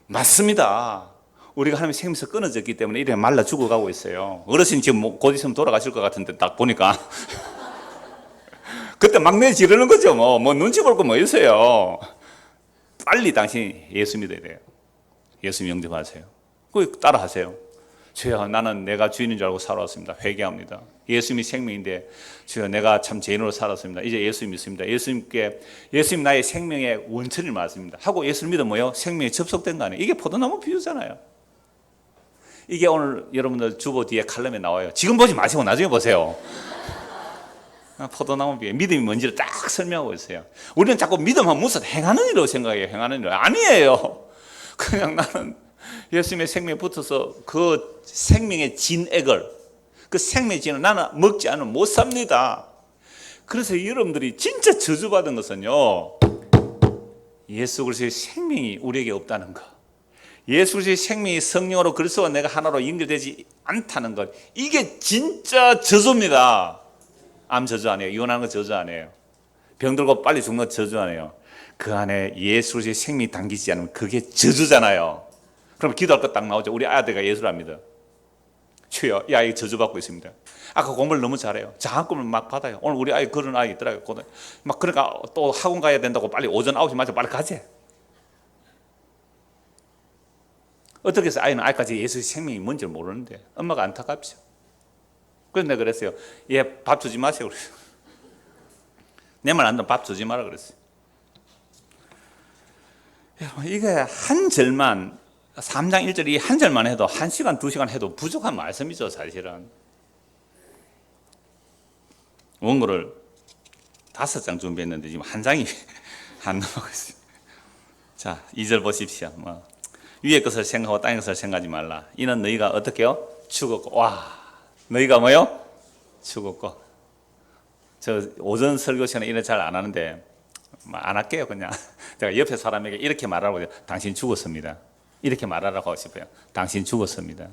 맞습니다. 우리가 하나님의 생명에서 끊어졌기 때문에 이래 말라 죽어가고 있어요. 어르신 지금 곧 있으면 돌아가실 것 같은데 딱 보니까 그때 막내 지르는 거죠. 뭐 눈치 볼 거 뭐 있어요. 빨리 당신이 예수 믿어야 돼요. 예수 영접하세요. 그 따라 하세요. 주여 나는 내가 주인인 줄 알고 살아왔습니다. 회개합니다. 예수님이 생명인데 주여 내가 참 죄인으로 살았습니다. 이제 예수 믿습니다. 예수님 나의 생명의 원천을 말씀입니다. 하고 예수를 믿으면 뭐요? 생명이 접속된 거 아니에요. 이게 포도나무 비유잖아요. 이게 오늘 여러분들 주보 뒤에 칼럼에 나와요. 지금 보지 마시고 나중에 보세요. 포도나무 비유, 믿음이 뭔지를 딱 설명하고 있어요. 우리는 자꾸 믿음하면 무슨 행하는 일로 생각해요. 행하는 일 아니에요. 그냥 나는 예수님의 생명에 붙어서 그 생명의 진액을 그 생명의 진을 나는 먹지 않으면 못 삽니다. 그래서 여러분들이 진짜 저주받은 것은요, 예수 그리스도의 생명이 우리에게 없다는 것, 예수 그리스도의 생명이 성령으로 그리스도와 내가 하나로 연결되지 않다는 것, 이게 진짜 저주입니다. 암 저주 아니에요. 이혼하는 거 저주 아니에요. 병들고 빨리 죽는 거 저주 아니에요. 그 안에 예수 그리스도의 생명이 담기지 않으면 그게 저주잖아요. 그럼 기도할 거 딱 나오죠. 우리 아들가 예수를 압니다. 주여, 이 아이 저주받고 있습니다. 아까 공부를 너무 잘해요. 장학금을 막 받아요. 오늘 우리 아이 그런 아이 있더라고요. 막 그러니까 또 학원 가야 된다고 빨리 오전 9시 맞아 빨리 가지. 어떻게 해서 아이는 아직까지 예수의 생명이 뭔지 모르는데 엄마가 안타깝죠. 그래서 내가 그랬어요. 얘 밥 주지 마세요. 그랬어요. 내 말 안 듣면 밥 주지 마라 그랬어요. 이게 한 절만 3장 1절 이 한 절만 해도 1시간 2시간 해도 부족한 말씀이죠. 사실은 원고를 5장 준비했는데 지금 한 장이 안 넘어가고 있어요. 자, 2절 보십시오. 위의 것을 생각하고 땅의 것을 생각하지 말라. 이는 너희가 어떻게요? 죽었고. 와, 너희가 뭐요? 죽었고. 저 오전 설교 시간에 이래 잘 안 하는데 안 할게요. 그냥 제가 옆에 사람에게 이렇게 말하라고 해요. 당신 죽었습니다. 이렇게 말하라고 하고 싶어요. 당신 죽었습니다.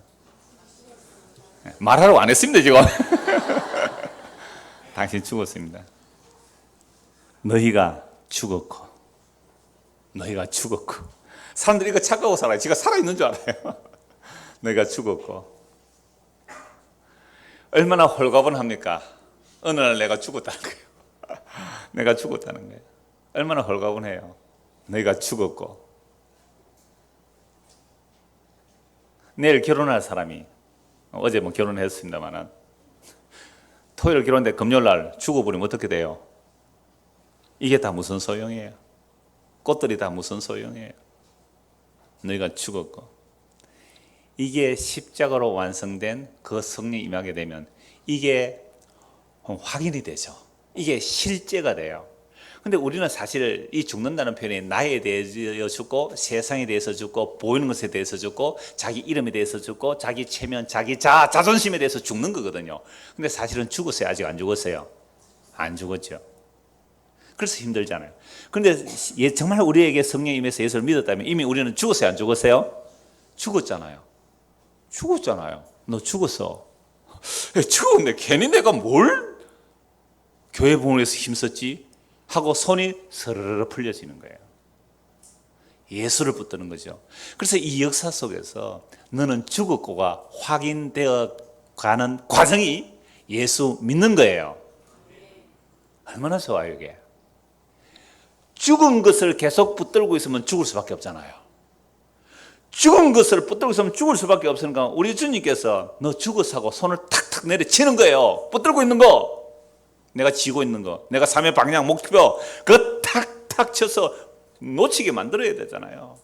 말하라고 안 했습니다 지금. 당신 죽었습니다. 너희가 죽었고, 너희가 죽었고. 사람들이 이거 착각하고 살아요. 지가 살아있는 줄 알아요. 너희가 죽었고. 얼마나 홀가분합니까? 어느 날 내가 죽었다는 거예요. 내가 죽었다는 거예요. 얼마나 홀가분해요. 너희가 죽었고. 내일 결혼할 사람이, 어제 뭐 결혼했습니다만 토요일 결혼인데 금요일 날 죽어버리면 어떻게 돼요? 이게 다 무슨 소용이에요? 꽃들이 다 무슨 소용이에요? 너희가 죽었고. 이게 십자가로 완성된 그 성령이 임하게 되면 이게 확인이 되죠. 이게 실제가 돼요. 근데 우리는 사실 이 죽는다는 표현이 나에 대해서 죽고, 세상에 대해서 죽고, 보이는 것에 대해서 죽고, 자기 이름에 대해서 죽고, 자기 체면, 자기 자존심에 대해서 죽는 거거든요. 근데 사실은 죽었어요? 아직 안 죽었어요? 안 죽었죠. 그래서 힘들잖아요. 그런데 정말 우리에게 성령이 임해서 예수를 믿었다면 이미 우리는 죽었어요? 안 죽었어요? 죽었잖아요. 죽었잖아요. 너 죽었어. 죽었네. 괜히 내가 뭘 교회 부흥에서 힘썼지? 하고 손이 서르르 풀려지는 거예요. 예수를 붙드는 거죠. 그래서 이 역사 속에서 너는 죽었고가 확인되어 가는 과정이 예수 믿는 거예요. 얼마나 좋아요 이게. 죽은 것을 계속 붙들고 있으면 죽을 수밖에 없잖아요. 죽은 것을 붙들고 있으면 죽을 수밖에 없으니까 우리 주님께서 너 죽었어 하고 손을 탁탁 내려치는 거예요. 붙들고 있는 거, 내가 쥐고 있는 거, 내가 삶의 방향, 목표, 그거 탁탁 쳐서 놓치게 만들어야 되잖아요.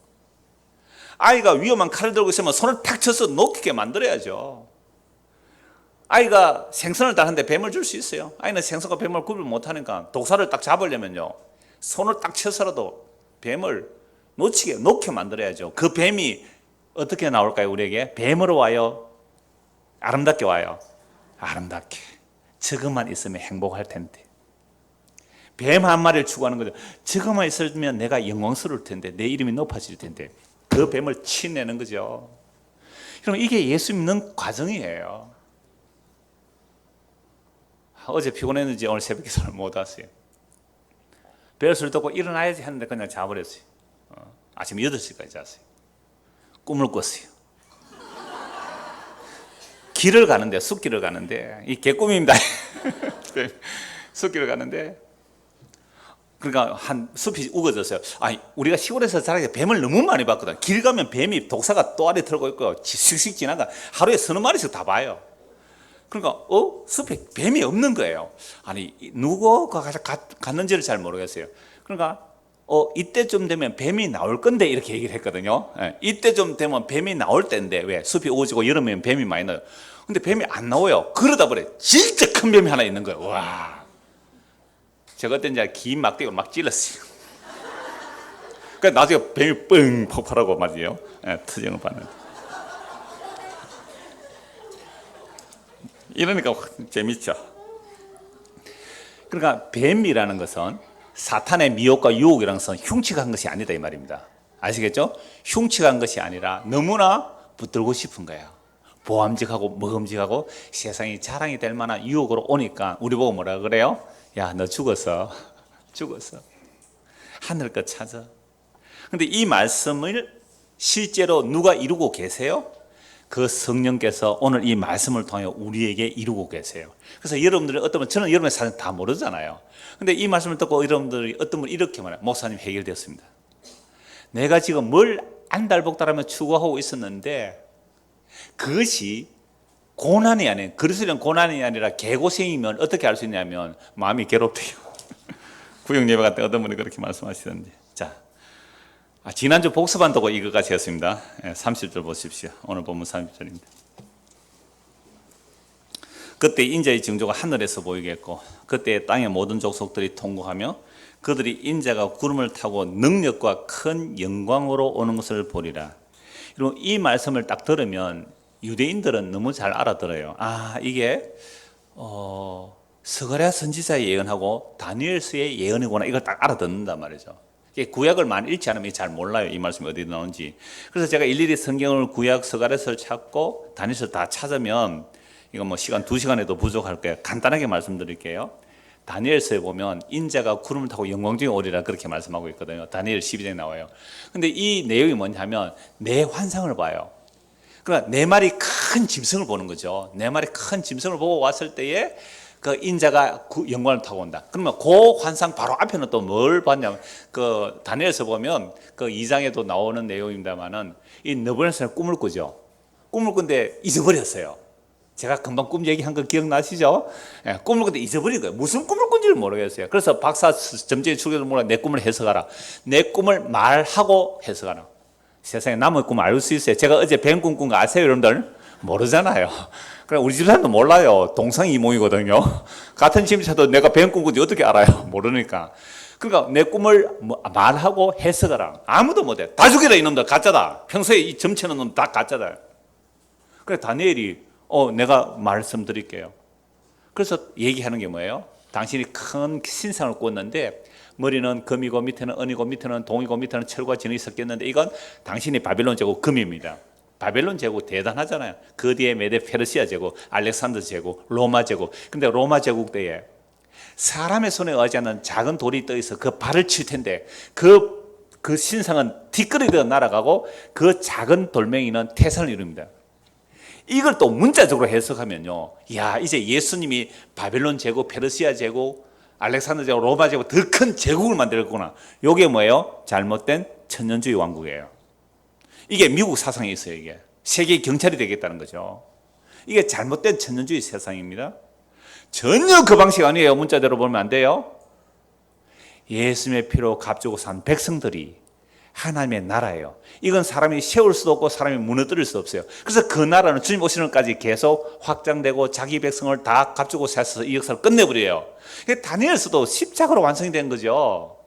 아이가 위험한 칼을 들고 있으면 손을 탁 쳐서 놓게 만들어야죠. 아이가 생선을 따는데 뱀을 줄 수 있어요. 아이는 생선과 뱀을 구별 못하니까 독사를 딱 잡으려면요, 손을 딱 쳐서라도 뱀을 놓게 만들어야죠. 그 뱀이 어떻게 나올까요? 우리에게 뱀으로 와요? 아름답게 와요? 아름답게. 저것만 있으면 행복할 텐데. 뱀 한 마리를 추구하는 거죠. 저것만 있으면 내가 영광스러울 텐데, 내 이름이 높아질 텐데, 그 뱀을 치내는 거죠. 그럼 이게 예수 믿는 과정이에요. 어제 피곤했는지 오늘 새벽 기도를 못 왔어요. 벨소리 듣고 일어나야지 했는데 그냥 자버렸어요. 아침 8시까지 잤어요. 꿈을 꿨어요. 길을 가는데, 숲길을 가는데, 이 개꿈입니다. 숲길을 가는데, 그러니까 한 숲이 우거졌어요. 아니, 우리가 시골에서 자라게 뱀을 너무 많이 봤거든. 길 가면 뱀이 독사가 또 아래 들고 있고, 슥슥 지나가. 하루에 서너 마리씩 다 봐요. 그러니까, 숲에 뱀이 없는 거예요. 아니, 누구가 갔는지를 잘 모르겠어요. 그러니까, 이때쯤 되면 뱀이 나올 건데, 이렇게 얘기를 했거든요. 예, 이때쯤 되면 뱀이 나올 때인데, 왜? 숲이 우거지고 여름에는 뱀이 많이 나요. 근데 뱀이 안 나와요. 그러다 보니 진짜 큰 뱀이 하나 있는 거예요. 와. 제가 그때 이제 긴 막대기로 막 찔렀어요. 그러니까 나중에 뱀이 뻥 폭발하고 말이에요. 예, 터정을 받는. 이러니까 재밌죠. 그러니까 뱀이라는 것은 사탄의 미혹과 유혹이라는 것은 흉측한 것이 아니다 이 말입니다. 아시겠죠? 흉측한 것이 아니라 너무나 붙들고 싶은 거예요. 보암직하고 먹음직하고 세상이 자랑이 될 만한 유혹으로 오니까 우리 보고 뭐라 그래요? 야, 너 죽었어. 죽었어. 하늘 것 찾아. 근데 이 말씀을 실제로 누가 이루고 계세요? 그 성령께서 오늘 이 말씀을 통해 우리에게 이루고 계세요. 그래서 여러분들이 어떤 분, 저는 여러분의 사정 다 모르잖아요. 근데 이 말씀을 듣고 여러분들이 어떤 분 이렇게 말해요. 목사님 해결됐습니다. 내가 지금 뭘 안달복달하며 추구하고 있었는데 그것이 고난이 아니에요. 그리스도는 고난이 아니라 개고생이면 어떻게 할 수 있냐면 마음이 괴롭대요. 구역 예배 같은 어떤 분이 그렇게 말씀하시던데. 자, 지난주 복습한다고 이거까지 했습니다. 30절 보십시오. 오늘 본문 30절입니다. 그때 인자의 징조가 하늘에서 보이겠고 그때 땅의 모든 족속들이 통곡하며 그들이 인자가 구름을 타고 능력과 큰 영광으로 오는 것을 보리라. 그리고 이 말씀을 딱 들으면 유대인들은 너무 잘 알아들어요. 아, 이게 스가랴 선지자의 예언하고 다니엘서의 예언이구나. 이걸 딱 알아듣는단 말이죠. 구약을 많이 읽지 않으면 잘 몰라요. 이 말씀이 어디 나오는지. 그래서 제가 일일이 성경을 구약 스가랴서를 찾고 다니엘서 다 찾으면 이거 뭐 시간 2시간에도 부족할 거예요. 간단하게 말씀드릴게요. 다니엘서에 보면 인자가 구름을 타고 영광 중에 오리라 그렇게 말씀하고 있거든요. 다니엘 12장에 나와요. 근데 이 내용이 뭐냐면 내 환상을 봐요. 그러니까 내 말이 큰 짐승을 보는 거죠. 내 말이 큰 짐승을 보고 왔을 때에 그 인자가 영광을 타고 온다. 그러면 그 환상 바로 앞에는 또 뭘 봤냐면 그 다니엘서 보면 그 2장에도 나오는 내용입니다만은 이 느부갓네살이 꿈을 꾸죠. 꿈을 꾼데 잊어버렸어요. 제가 금방 꿈 얘기한 거 기억나시죠? 예, 꿈을 꾼데 잊어버린 거예요. 무슨 꿈을 꾼지를 모르겠어요. 그래서 박사 점쟁이 출교도 몰라 내 꿈을 해석하라. 내 꿈을 말하고 해석하라. 세상에 남의 꿈을 알 수 있어요. 제가 어제 뱀 꿈 꾼 거 아세요, 여러분들? 모르잖아요. 그래 우리 집사람도 몰라요. 동상이몽이거든요. 같은 집사도 내가 뱀 꿈 꾼지 어떻게 알아요? 모르니까. 그러니까 내 꿈을 말하고 해석하라. 아무도 못해. 다 죽이라 이놈들 가짜다. 평소에 이 점치는 놈 다 가짜다. 그래 다니엘이 내가 말씀드릴게요. 그래서 얘기하는 게 뭐예요? 당신이 큰 신상을 꿨는데 머리는 금이고 밑에는 은이고 밑에는 동이고 밑에는 철과 진이 섞였는데 이건 당신이 바벨론 제국 금입니다. 바벨론 제국 대단하잖아요. 그 뒤에 메데 페르시아 제국, 알렉산더 제국, 로마 제국. 근데 로마 제국 때에 사람의 손에 의하지 않는 작은 돌이 떠 있어 그 발을 칠 텐데 그 신상은 뒷거리되어 날아가고 그 작은 돌멩이는 태산을 이룹니다. 이걸 또 문자적으로 해석하면요. 야, 이제 예수님이 바벨론 제국, 페르시아 제국, 알렉산더 제국, 로마 제국 더 큰 제국을 만들었구나. 이게 뭐예요? 잘못된 천년주의 왕국이에요. 이게 미국 사상에 있어요. 이게 세계 경찰이 되겠다는 거죠. 이게 잘못된 천년주의 세상입니다. 전혀 그 방식 아니에요. 문자대로 보면 안 돼요. 예수님의 피로 값주고 산 백성들이 하나님의 나라예요. 이건 사람이 세울 수도 없고 사람이 무너뜨릴 수 없어요. 그래서 그 나라는 주님 오시는 것까지 계속 확장되고 자기 백성을 다 값주고 세서 이 역사를 끝내버려요. 다니엘서도 십자가로 완성이 된 거죠.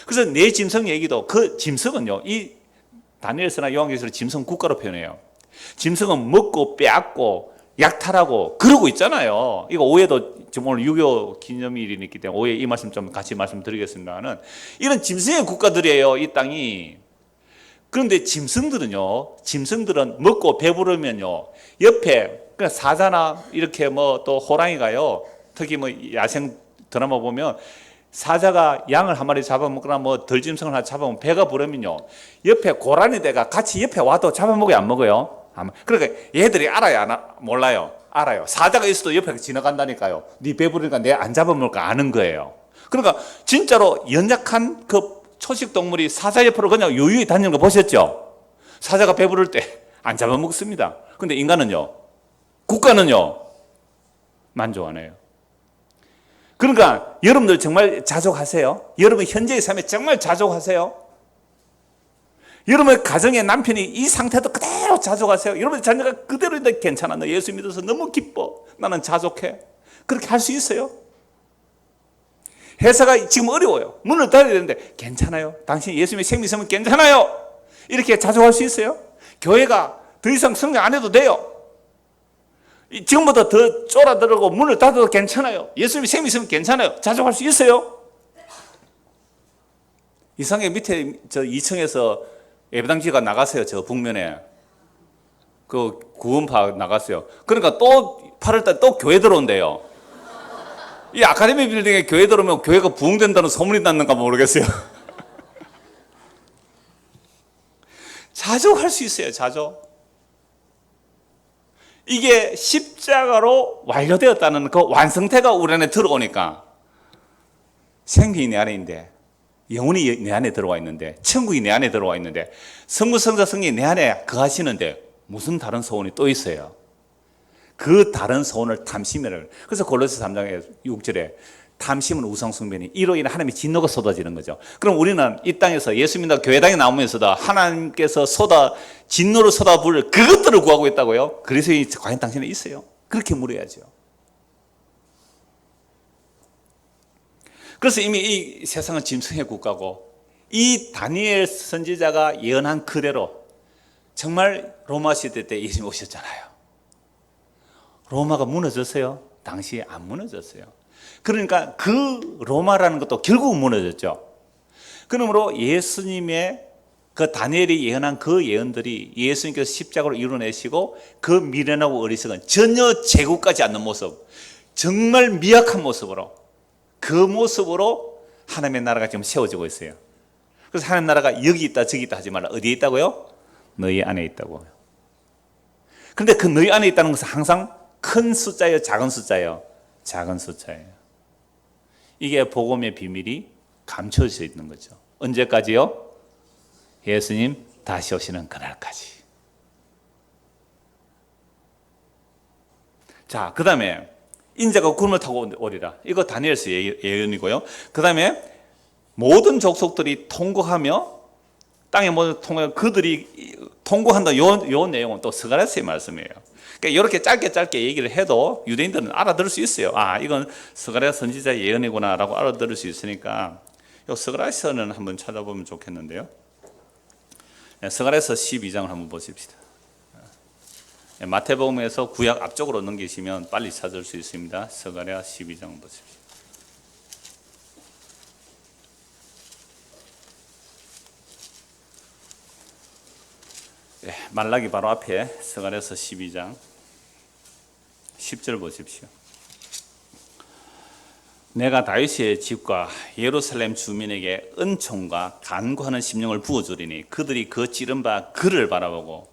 그래서 내 짐승 얘기도 그 짐승은요. 이 다니엘서나 요한계시를 짐승 국가로 표현해요. 짐승은 먹고 빼앗고 약탈하고 그러고 있잖아요. 이거 오해도 지금 오늘 6.25 기념일이기 때문에 오해 이 말씀 좀 같이 말씀드리겠습니다만은 이런 짐승의 국가들이에요. 이 땅이. 그런데 짐승들은 먹고 배부르면요 옆에 그냥 사자나 이렇게 뭐 또 호랑이가요. 특히 뭐 야생 드라마 보면 사자가 양을 한 마리 잡아먹거나 뭐 들짐승을 하나 잡아먹으면 배가 부르면요 옆에 고라니대가 같이 옆에 와도 잡아먹어요 안 먹어요? 그러니까 얘들이 알아요 몰라요? 알아요. 사자가 있어도 옆에 지나간다니까요. 네 배부르니까 내 안 잡아먹을까 아는 거예요. 그러니까 진짜로 연약한 그 초식 동물이 사자 옆으로 그냥 유유히 다니는 거 보셨죠? 사자가 배부를 때 안 잡아먹습니다. 근데 인간은요 국가는요 만족 안 해요. 그러니까 여러분들 정말 자족하세요? 여러분 현재의 삶에 정말 자족하세요? 여러분의 가정의 남편이 이 상태도 그대로 자족하세요? 여러분의 자녀가 그대로인데 괜찮아. 너 예수 믿어서 너무 기뻐. 나는 자족해. 그렇게 할 수 있어요? 회사가 지금 어려워요. 문을 닫아야 되는데 괜찮아요? 당신 예수님의 생명 있으면 괜찮아요? 이렇게 자족할 수 있어요? 교회가 더 이상 성장 안 해도 돼요? 지금보다 더 쫄아들고 문을 닫아도 괜찮아요. 예수님이 셈이 있으면 괜찮아요. 자족할 수 있어요. 이상하게 밑에 저 2층에서 예배당지가 나갔어요. 저 북면에. 그 구원파 나갔어요. 그러니까 또 8월달 또 교회 들어온대요. 이 아카데미 빌딩에 교회 들어오면 교회가 부흥된다는 소문이 났는가 모르겠어요. 자족할 수 있어요. 자족. 이게 십자가로 완료되었다는 그 완성태가 우리 안에 들어오니까 생명이 내 안에 있는데, 영혼이 내 안에 들어와 있는데, 천국이 내 안에 들어와 있는데, 성부, 성자, 성령이 내 안에 거하시는데 무슨 다른 소원이 또 있어요? 그 다른 소원을 탐심이라고. 그래서 골로새 3장 6절에 탐심은 우상숭배니 이로 인해 하나님의 진노가 쏟아지는 거죠. 그럼 우리는 이 땅에서 예수 믿는다 교회당에 나오면서도 하나님께서 진노를 쏟아부을 그것들을 구하고 있다고요? 그래서 과연 당신은 있어요? 그렇게 물어야죠. 그래서 이미 이 세상은 짐승의 국가고, 이 다니엘 선지자가 예언한 그대로 정말 로마 시대 때 예수님이 오셨잖아요. 로마가 무너졌어요? 당시에 안 무너졌어요. 그러니까 그 로마라는 것도 결국은 무너졌죠. 그러므로 예수님의 그 다니엘이 예언한 그 예언들이 예수님께서 십자가로 이루어내시고 그 미련하고 어리석은 전혀 제국까지 않는 모습, 정말 미약한 모습으로, 그 모습으로 하나님의 나라가 지금 세워지고 있어요. 그래서 하나님 나라가 여기 있다 저기 있다 하지 말라. 어디에 있다고요? 너희 안에 있다고. 그런데 그 너희 안에 있다는 것은 항상 큰 숫자예요? 작은 숫자예요? 작은 숫자예요. 이게 복음의 비밀이 감춰져 있는 거죠. 언제까지요? 예수님 다시 오시는 그날까지. 자, 그 다음에 인자가 구름을 타고 오리라. 이거 다니엘서 예언이고요. 그 다음에 모든 족속들이 통곡하며 땅의 모든 통곡, 그들이 통곡한다. 요 내용은 또 스가랴서의 말씀이에요. 그러니까 이렇게 짧게 얘기를 해도 유대인들은 알아들을 수 있어요. 아, 이건 스가랴 선지자의 예언이구나라고 알아들을 수 있으니까 이 스가랴서는 한번 찾아보면 좋겠는데요. 스가랴서 12장을 한번 보십시다. 마태복음에서 구약 앞쪽으로 넘기시면 빨리 찾을 수 있습니다. 스가랴 12장 보십시오. 말라기 바로 앞에 스가랴서 12장 10절 보십시오. 내가 다윗의 집과 예루살렘 주민에게 은총과 간구하는 심령을 부어주리니 그들이 그 찌른 바 그를 바라보고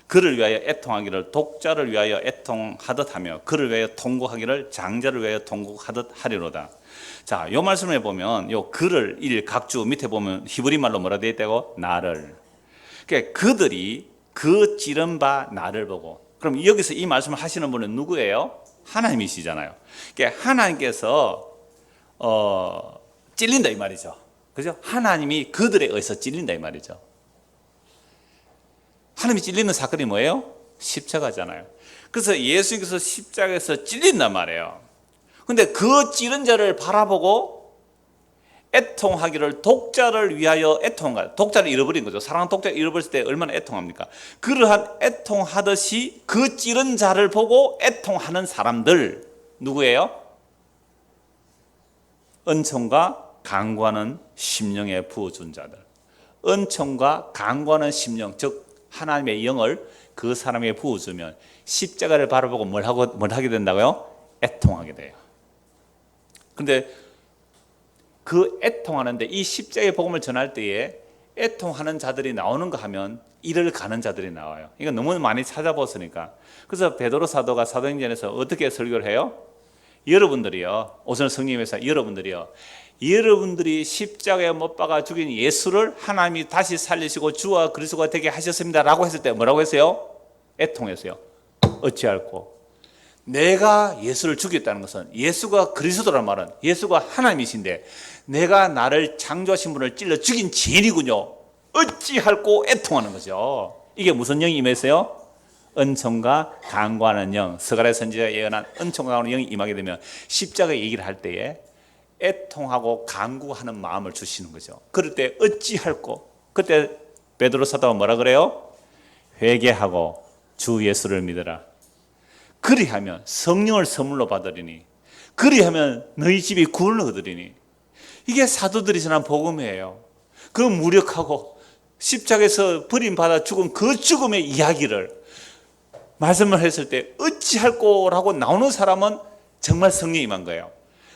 그를 위하여 애통하기를 독자를 위하여 애통하듯 하며 그를 위하여 통곡하기를 장자를 위하여 통곡하듯 하리로다. 자, 요 말씀에 보면 요 그를 각주 밑에 보면 히브리 말로 뭐라 되어 있다고? 나를. 그러니까 그들이 그 찌른 바 나를 보고, 그럼 여기서 이 말씀을 하시는 분은 누구예요? 하나님이시잖아요. 그러니까 하나님께서 찔린다 이 말이죠. 그죠? 하나님이 그들에 의해서 찔린다 이 말이죠. 하나님이 찔리는 사건이 뭐예요? 십자가잖아요. 그래서 예수님께서 십자가에서 찔린단 말이에요. 근데 그 찌른 자를 바라보고 애통하기를 독자를 위하여 애통하다. 독자를 잃어버린 거죠. 사랑하는 독자를 잃어버렸을 때 얼마나 애통합니까? 그러한 애통하듯이 그 찌른 자를 보고 애통하는 사람들 누구예요? 은총과 간구하는 심령에 부어준 자들. 은총과 간구하는 심령, 즉 하나님의 영을 그 사람에게 부어주면 십자가를 바라보고 뭘 하게 된다고요? 애통하게 돼요. 그런데 그 애통하는데 이 십자가의 복음을 전할 때에 애통하는 자들이 나오는가 하면 이를 가는 자들이 나와요. 이거 너무 많이 찾아봤으니까. 그래서 베드로 사도가 사도행전에서 어떻게 설교를 해요? 여러분들이요, 오늘 성령님에서 여러분들이 십자가에 못 박아 죽인 예수를 하나님이 다시 살리시고 주와 그리스도가 되게 하셨습니다 라고 했을 때 뭐라고 했어요? 애통했어요. 어찌할꼬? 내가 예수를 죽였다는 것은, 예수가 그리스도란 말은 예수가 하나님이신데 내가 나를 창조하신 분을 찔러 죽인 죄인이군요. 어찌할꼬 애통하는 거죠. 이게 무슨 영이 임했어요? 은총과 간구하는 영. 스가랴 선지자가 예언한 은총과 간구하는 영이 임하게 되면 십자가 얘기를 할 때에 애통하고 간구하는 마음을 주시는 거죠. 그럴 때 어찌할꼬? 그때 베드로 사도가 뭐라 그래요? 회개하고 주 예수를 믿으라. 그리하면 성령을 선물로 받으리니 그리하면 너희 집이 구원을 얻으리니. 이게 사도들이 전한 복음이에요. 그 무력하고 십자가에서 버림받아 죽은 그 죽음의 이야기를 말씀을 했을 때 어찌할꼬라고 나오는 사람은 정말 성령이 임한 거예요.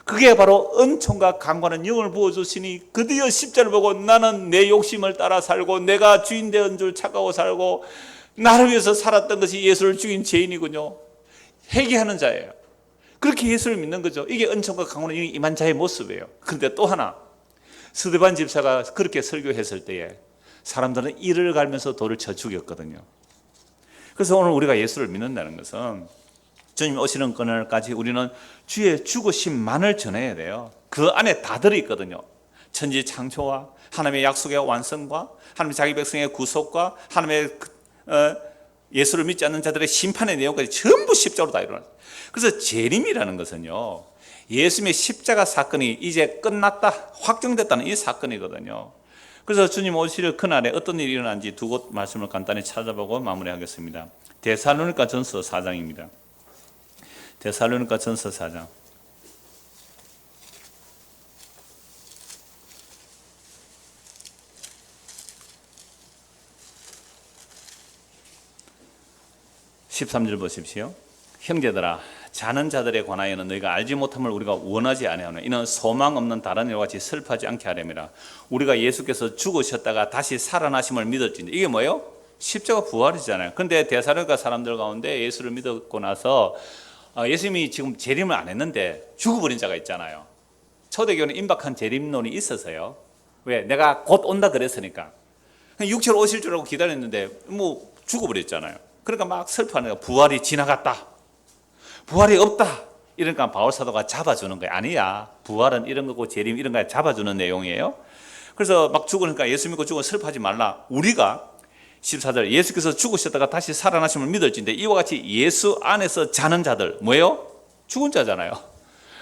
그게 바로 은총과 강권한 영을 부어주시니 드디어 십자를 보고 나는 내 욕심을 따라 살고 내가 주인 되은 줄 착하고 살고 나를 위해서 살았던 것이 예수를 죽인 죄인이군요. 회개하는 자예요. 그렇게 예수를 믿는 거죠. 이게 은총과 강권한 영이 임한 자의 모습이에요. 그런데 또 하나, 스데반 집사가 그렇게 설교했을 때에 사람들은 이를 갈면서 돌을 쳐 죽였거든요. 그래서 오늘 우리가 예수를 믿는다는 것은 주님 오시는 그날까지 우리는 주의 죽으심만을 전해야 돼요. 그 안에 다 들어있거든요. 천지 창조와 하나님의 약속의 완성과 하나님의 자기 백성의 구속과 하나님의 예수를 믿지 않는 자들의 심판의 내용까지 전부 십자가로 다 일어났어요. 그래서 재림이라는 것은요, 예수님의 십자가 사건이 이제 끝났다, 확정됐다는 이 사건이거든요. 그래서 주님 오실 그날에 어떤 일이 일어난지 두 곳 말씀을 간단히 찾아보고 마무리하겠습니다. 데살로니가 전서 4장입니다. 데살로니가 전서 4장. (13절) 보십시오. 형제들아, 자는 자들에 관하여는 너희가 알지 못함을 우리가 원하지 아니하노. 이는 소망 없는 다른 일과 같이 슬퍼하지 않게 하려니라. 우리가 예수께서 죽으셨다가 다시 살아나심을 믿을진데. 이게 뭐예요? 십자가 부활이잖아요. 그런데 데살로니가 사람들 가운데 예수를 믿었고 나서 예수님이 지금 재림을 안 했는데 죽어버린 자가 있잖아요. 초대교회는 임박한 재림론이 있어서요. 왜? 내가 곧 온다 그랬으니까. 육체로 오실 줄 알고 기다렸는데 뭐 죽어버렸잖아요. 그러니까 막 슬퍼하는 거야. 부활이 지나갔다, 부활이 없다. 이러니까 바울 사도가 잡아주는 거예요. 아니야, 부활은 이런 거고 재림 이런 거 잡아주는 내용이에요. 그래서 막 죽으니까 예수 믿고 죽으면 슬퍼하지 말라. 우리가 14절, 예수께서 죽으셨다가 다시 살아나심을 믿을진데 이와 같이 예수 안에서 자는 자들, 뭐예요? 죽은 자잖아요.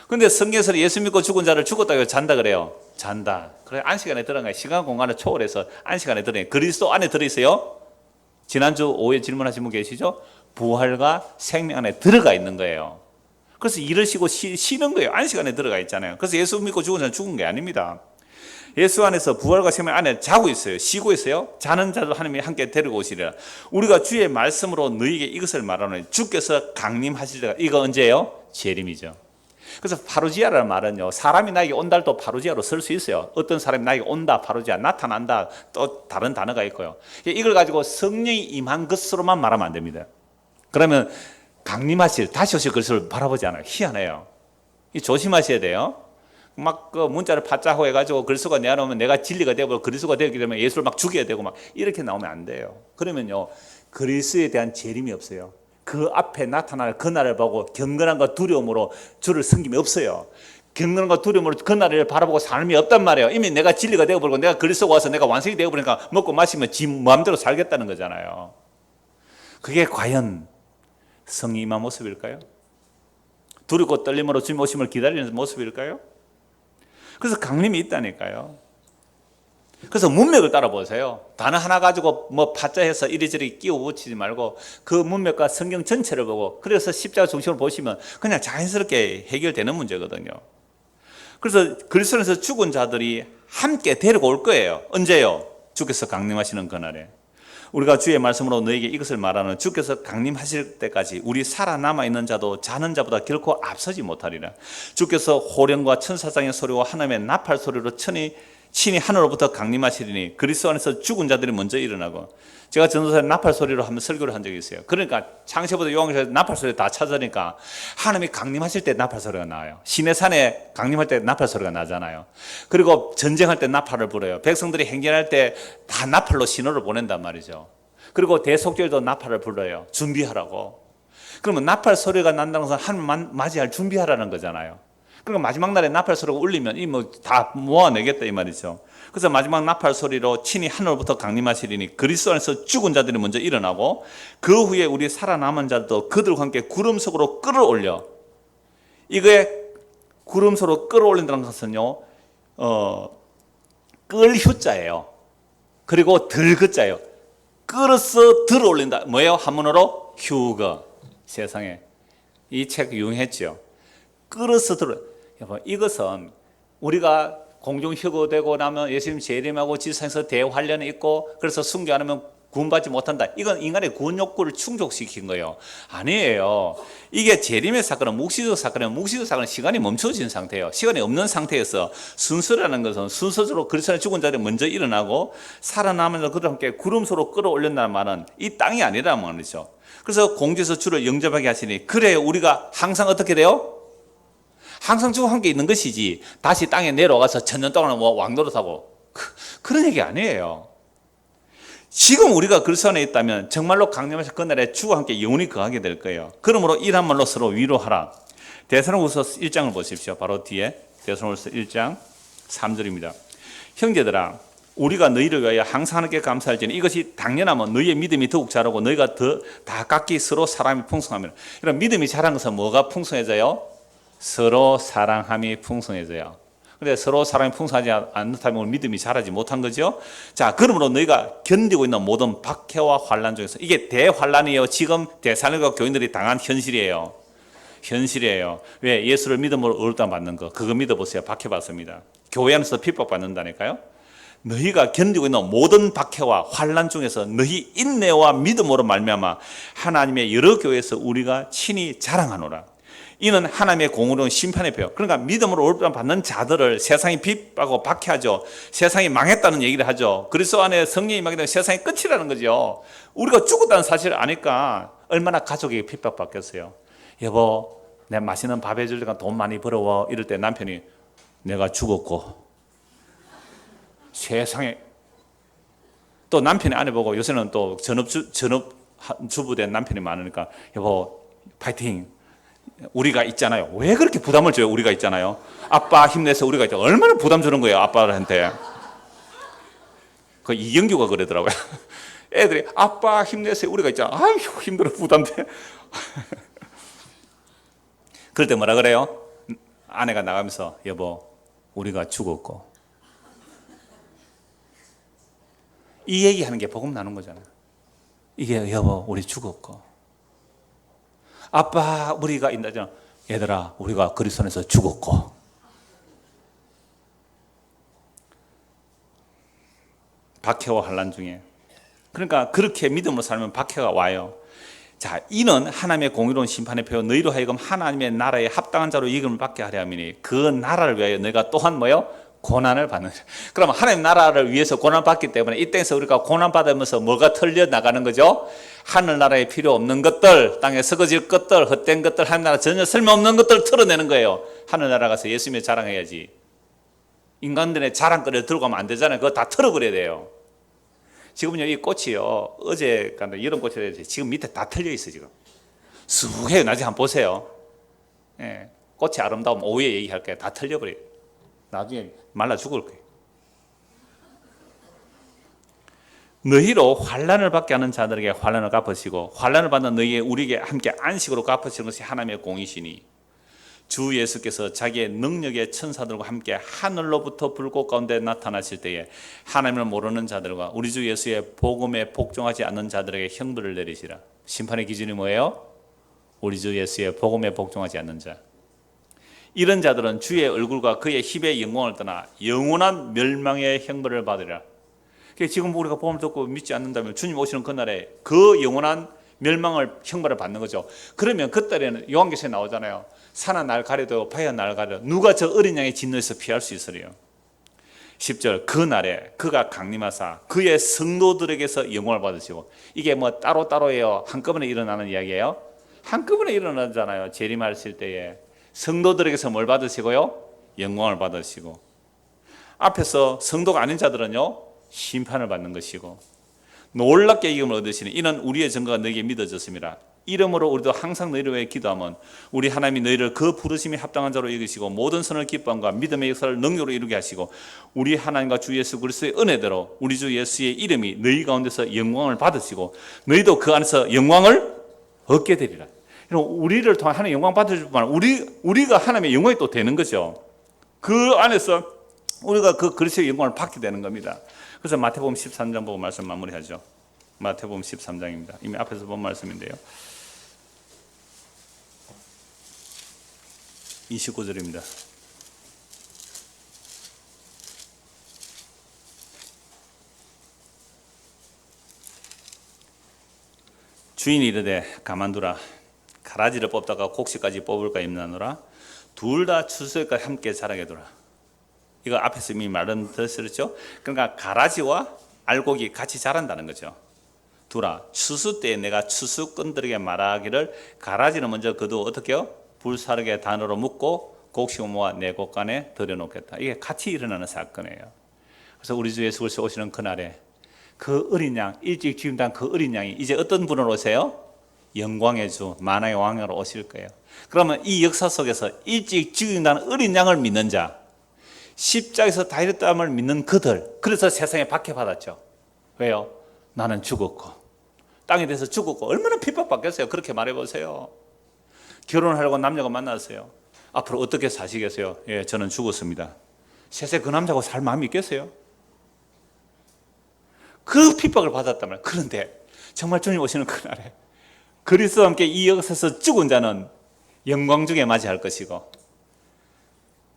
근데 성경에서 예수 믿고 죽은 자를 죽었다고 잔다 그래요. 잔다. 그래, 안식안에 들어가요. 시간 공간을 초월해서 안식안에 들어가요. 그리스도 안에 들어있어요. 지난주 오후에 질문하신 분 계시죠? 부활과 생명 안에 들어가 있는 거예요. 그래서 일을 쉬고 쉬는 거예요. 안식안에 들어가 있잖아요. 그래서 예수 믿고 죽은 자는 죽은 게 아닙니다. 예수 안에서 부활과 생명 안에 자고 있어요. 쉬고 있어요. 자는 자도 하나님이 함께 데리고 오시리라. 우리가 주의 말씀으로 너희에게 이것을 말하노니 주께서 강림하실 때가, 이거 언제예요? 재림이죠. 그래서 파루지아라는 말은요, 사람이 나에게 온다를 또 파루지아로 쓸 수 있어요. 어떤 사람이 나에게 온다, 파루지아, 나타난다, 또 다른 단어가 있고요. 이걸 가지고 성령이 임한 것으로만 말하면 안 됩니다. 그러면 강림하실, 다시 오실 그리스도를 바라보지 않아요. 희한해요. 조심하셔야 돼요. 막 그 문자를 받자고 해가지고 그리스도가 내 안에 오면 내가 진리가 되고 그리스도가 되기 때문에 예수를 막 죽여야 되고 막 이렇게 나오면 안 돼요. 그러면요, 그리스도에 대한 재림이 없어요. 그 앞에 나타날 그날을 보고 경건함과 두려움으로 주를 섬김이 없어요. 경건함과 두려움으로 그날을 바라보고 삶이 없단 말이에요. 이미 내가 진리가 되어버리고 내가 그리스도가 와서 내가 완성이 되어버리니까 먹고 마시면 지 마음대로 살겠다는 거잖아요. 그게 과연 성령 임한 모습일까요? 두렵고 떨림으로 주님 오심을 기다리는 모습일까요? 그래서 강림이 있다니까요. 그래서 문맥을 따라보세요. 단어 하나 가지고 뭐 파자해서 이리저리 끼워 붙이지 말고 그 문맥과 성경 전체를 보고, 그래서 십자가 중심으로 보시면 그냥 자연스럽게 해결되는 문제거든요. 그래서 그리스도에서 죽은 자들이 함께 데리고 올 거예요. 언제요? 주께서 강림하시는 그날에. 우리가 주의 말씀으로 너에게 이것을 말하는, 주께서 강림하실 때까지 우리 살아남아 있는 자도 자는 자보다 결코 앞서지 못하리라. 주께서 호령과 천사장의 소리와 하나님의 나팔 소리로 친히 하늘로부터 강림하시리니 그리스도 안에서 죽은 자들이 먼저 일어나고. 제가 전도사에 나팔 소리로 한번 설교를 한 적이 있어요. 그러니까 창세부터 요한계시록 나팔 소리 다 찾으니까 하나님이 강림하실 때 나팔 소리가 나와요. 시내산에 강림할 때 나팔 소리가 나잖아요. 그리고 전쟁할 때 나팔을 불어요. 백성들이 행진할 때 다 나팔로 신호를 보낸단 말이죠. 그리고 대속절도 나팔을 불러요. 준비하라고. 그러면 나팔 소리가 난다는 것은 하나님 맞이할 준비하라는 거잖아요. 그러니까 마지막 날에 나팔 소리가 울리면 이 뭐 다 모아내겠다 이 말이죠. 그래서 마지막 나팔 소리로 친히 하늘로부터 강림하시리니 그리스도 안에서 죽은 자들이 먼저 일어나고 그 후에 우리 살아남은 자들도 그들과 함께 구름 속으로 끌어올려. 이게 구름 속으로 끌어올린다는 것은요, 끌 휴자예요. 그리고 들그자예요. 끌어서 들어올린다. 뭐예요? 한문어로 휴거. 세상에 이 책 유행했죠. 끌어서 들어. 이것은 우리가 공중 휴거되고 나면 예수님 재림하고 지상에서 대환련이 있고 그래서 순교 안 하면 구원받지 못한다. 이건 인간의 구원 욕구를 충족시킨 거예요. 아니에요. 이게 재림의 사건은 묵시적 사건이에요. 묵시적 사건은 시간이 멈춰진 상태예요. 시간이 없는 상태에서 순서라는 것은 순서적으로 그리스도의 죽은 자들이 먼저 일어나고 살아나면서 그들 함께 구름소로 끌어올린다는 말은 이 땅이 아니라는 말이죠. 그래서 공주에서 주를 영접하게 하시니 그래 우리가 항상 어떻게 돼요? 항상 주와 함께 있는 것이지 다시 땅에 내려와서 천년 동안 뭐 왕노릇하고 그런 얘기 아니에요. 지금 우리가 그리스도 안에 있다면 정말로 강림하신 그날에 주와 함께 영원히 거하게 될 거예요. 그러므로 이런 말로 서로 위로하라. 데살로니가서 1장을 보십시오. 바로 뒤에 데살로니가서 1장 3절입니다. 형제들아 우리가 너희를 위하여 항상 하나님께 감사할지니 이것이 당연하면 너희의 믿음이 더욱 자라고 너희가 더 다 각기 서로 사람이 풍성하면 이런 믿음이 자란 것은 뭐가 풍성해져요? 서로 사랑함이 풍성해져요. 근데 서로 사랑이 풍성하지 않다면 믿음이 자라지 못한 거죠. 자, 그러므로 너희가 견디고 있는 모든 박해와 환난 중에서 이게 대환난이에요. 지금 데살로니가 교인들이 당한 현실이에요. 현실이에요. 왜? 예수를 믿음으로 의롭다 받는 거. 그거 믿어보세요. 박해받습니다. 교회 안에서 핍박받는다니까요. 너희가 견디고 있는 모든 박해와 환난 중에서 너희 인내와 믿음으로 말미암아 하나님의 여러 교회에서 우리가 친히 자랑하노라. 이는 하나님의 공의로운 심판의 표. 그러니까 믿음으로 의롭다 받는 자들을 세상이 핍박하고 박해하죠. 세상이 망했다는 얘기를 하죠. 그리스도 안에 성령이 임하게 되면 세상이 끝이라는 거죠. 우리가 죽었다는 사실을 아니까 얼마나 가족에게 핍박받겠어요. 여보, 내가 맛있는 밥 해주니까 돈 많이 벌어워. 이럴 때 남편이 내가 죽었고 세상에 또 남편이 아내 보고 요새는 또 전업주부된 남편이 많으니까 여보 파이팅. 우리가 있잖아요. 왜 그렇게 부담을 줘요? 우리가 있잖아요. 아빠 힘내서 우리가 있잖아요. 얼마나 부담 주는 거예요, 아빠한테. 그 이영규가 그러더라고요. 애들이 아빠 힘내서 우리가 있잖아. 아휴 힘들어 부담돼. 그럴 때 뭐라 그래요? 아내가 나가면서 여보 우리가 죽었고. 이 얘기하는 게 복음 나눈 거잖아요. 이게 여보 우리 죽었고. 아빠 우리가 있다잖아. 얘들아 우리가 그리스도 안에서 죽었고. 박해와 환난 중에. 그러니까 그렇게 믿음으로 살면 박해가 와요. 자, 이는 하나님의 공의로운 심판의 표 너희로 하여금 하나님의 나라에 합당한 자로 이름을 받게 하려 함이니 그 나라를 위하여 너희가 또한 뭐요? 고난을 받는. 그러면 하나님 나라를 위해서 고난 받기 때문에 이 땅에서 우리가 고난 받으면서 뭐가 털려 나가는 거죠? 하늘나라에 필요 없는 것들, 땅에 썩어질 것들, 헛된 것들, 하늘나라 전혀 쓸모없는 것들을 털어내는 거예요. 하늘나라 가서 예수님의 자랑해야지. 인간들의 자랑거리를 들고 가면 안 되잖아요. 그거 다 털어버려야 돼요. 지금은요 이 꽃이요 어제 이런 꽃이 지금 밑에 다 털려 있어요. 지금 쑥해요. 나중에 한번 보세요. 예, 꽃이 아름다우면 오후에 얘기할게요. 다 털려버려요. 나중에 말라 죽을 거예요. 너희로 환난을 받게 하는 자들에게 환난을 갚으시고 환난을 받는 너희의 우리에게 함께 안식으로 갚으시는 것이 하나님의 공이시니 주 예수께서 자기의 능력의 천사들과 함께 하늘로부터 불꽃 가운데 나타나실 때에 하나님을 모르는 자들과 우리 주 예수의 복음에 복종하지 않는 자들에게 형벌을 내리시라. 심판의 기준이 뭐예요? 우리 주 예수의 복음에 복종하지 않는 자. 이런 자들은 주의 얼굴과 그의 힘의 영광을 떠나 영원한 멸망의 형벌을 받으리라. 지금 우리가 복음을 듣고 믿지 않는다면 주님 오시는 그날에 그 영원한 멸망을 형벌을 받는 거죠. 그러면 그때에는 요한계시에 나오잖아요. 산은 날 가려도 바위가 날 가려 누가 저 어린 양의 진노에서 피할 수 있으리요. 10절 그 날에 그가 강림하사 그의 성도들에게서 영광을 받으시고. 이게 뭐 따로따로예요? 한꺼번에 일어나는 이야기예요? 한꺼번에 일어나잖아요. 재림하실 때에 성도들에게서 뭘 받으시고요? 영광을 받으시고. 앞에서 성도가 아닌 자들은요 심판을 받는 것이고. 놀랍게 이름을 얻으시니 이는 우리의 증거가 너희에게 믿어졌습니다. 이름으로 우리도 항상 너희를 위해 기도하면 우리 하나님이 너희를 그 부르심이 합당한 자로 여기시고 모든 선을 기뻐함과 믿음의 역사를 능력으로 이루게 하시고 우리 하나님과 주 예수 그리스도의 은혜대로 우리 주 예수의 이름이 너희 가운데서 영광을 받으시고 너희도 그 안에서 영광을 얻게 되리라. 우리를 통한 하나님의 영광 받으실 뿐만 아니라 우리가 하나님의 영광이 또 되는 거죠. 그 안에서 우리가 그 그리스도의 영광을 받게 되는 겁니다. 그래서 마태복음 13장 보고 말씀 마무리하죠. 마태복음 13장입니다. 이미 앞에서 본 말씀인데요. 29절입니다. 주인이 이르되 가만두라. 가라지를 뽑다가 곡식까지 뽑을까 임나노라. 둘 다 추수에까지 함께 자라게 두라. 이거 앞에서 이미 말씀드렸죠. 그러니까 가라지와 알곡이 같이 자란다는 거죠. 두라. 추수 때에 내가 추수꾼들에게 말하기를 가라지는 먼저 그도 어떻게 해요? 불사르게 단으로 묶고 곡식을 모아 내 곳간에 들여놓겠다. 이게 같이 일어나는 사건이에요. 그래서 우리 주 예수 그리스도 오시는 그날에 그 어린 양, 일찍 죽임당 그 어린 양이 이제 어떤 분으로 오세요? 영광의 주, 만왕의 왕으로 오실 거예요. 그러면 이 역사 속에서 일찍 죽임당 어린 양을 믿는 자, 십자가에서 다윗의 땀을 믿는 그들, 그래서 세상에 박해받았죠. 왜요? 나는 죽었고 땅에 대해서 죽었고 얼마나 핍박받겠어요. 그렇게 말해보세요. 결혼하려고 남자가 만났어요. 앞으로 어떻게 사시겠어요? 예, 저는 죽었습니다. 세상에 그 남자하고 살 마음이 있겠어요? 그 핍박을 받았단 말이에요. 그런데 정말 주님 오시는 그날에 그리스도와 함께 이 역사에서 죽은 자는 영광 중에 맞이할 것이고,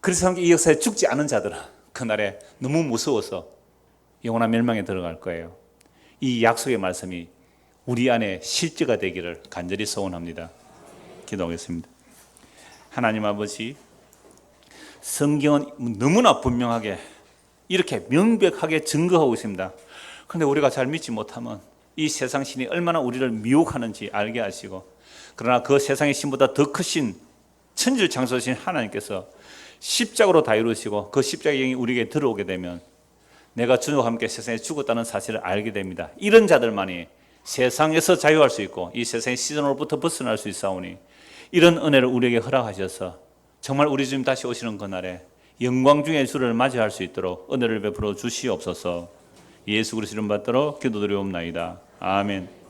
그리스도와 함께 이 역사에 죽지 않은 자들은 그날에 너무 무서워서 영원한 멸망에 들어갈 거예요. 이 약속의 말씀이 우리 안에 실제가 되기를 간절히 소원합니다. 기도하겠습니다. 하나님 아버지, 성경은 너무나 분명하게 이렇게 명백하게 증거하고 있습니다. 그런데 우리가 잘 믿지 못하면 이 세상 신이 얼마나 우리를 미혹하는지 알게 하시고, 그러나 그 세상의 신보다 더 크신 천지창조신 하나님께서 십자가로 다 이루시고 그 십자가의 영이 우리에게 들어오게 되면 내가 주님과 함께 세상에 죽었다는 사실을 알게 됩니다. 이런 자들만이 세상에서 자유할 수 있고 이 세상의 시선으로부터 벗어날 수 있사오니, 이런 은혜를 우리에게 허락하셔서 정말 우리 주님 다시 오시는 그날에 영광 중의 주를 맞이할 수 있도록 은혜를 베풀어 주시옵소서. 예수 그리스도 이름 받들어 기도드리옵나이다. 아멘.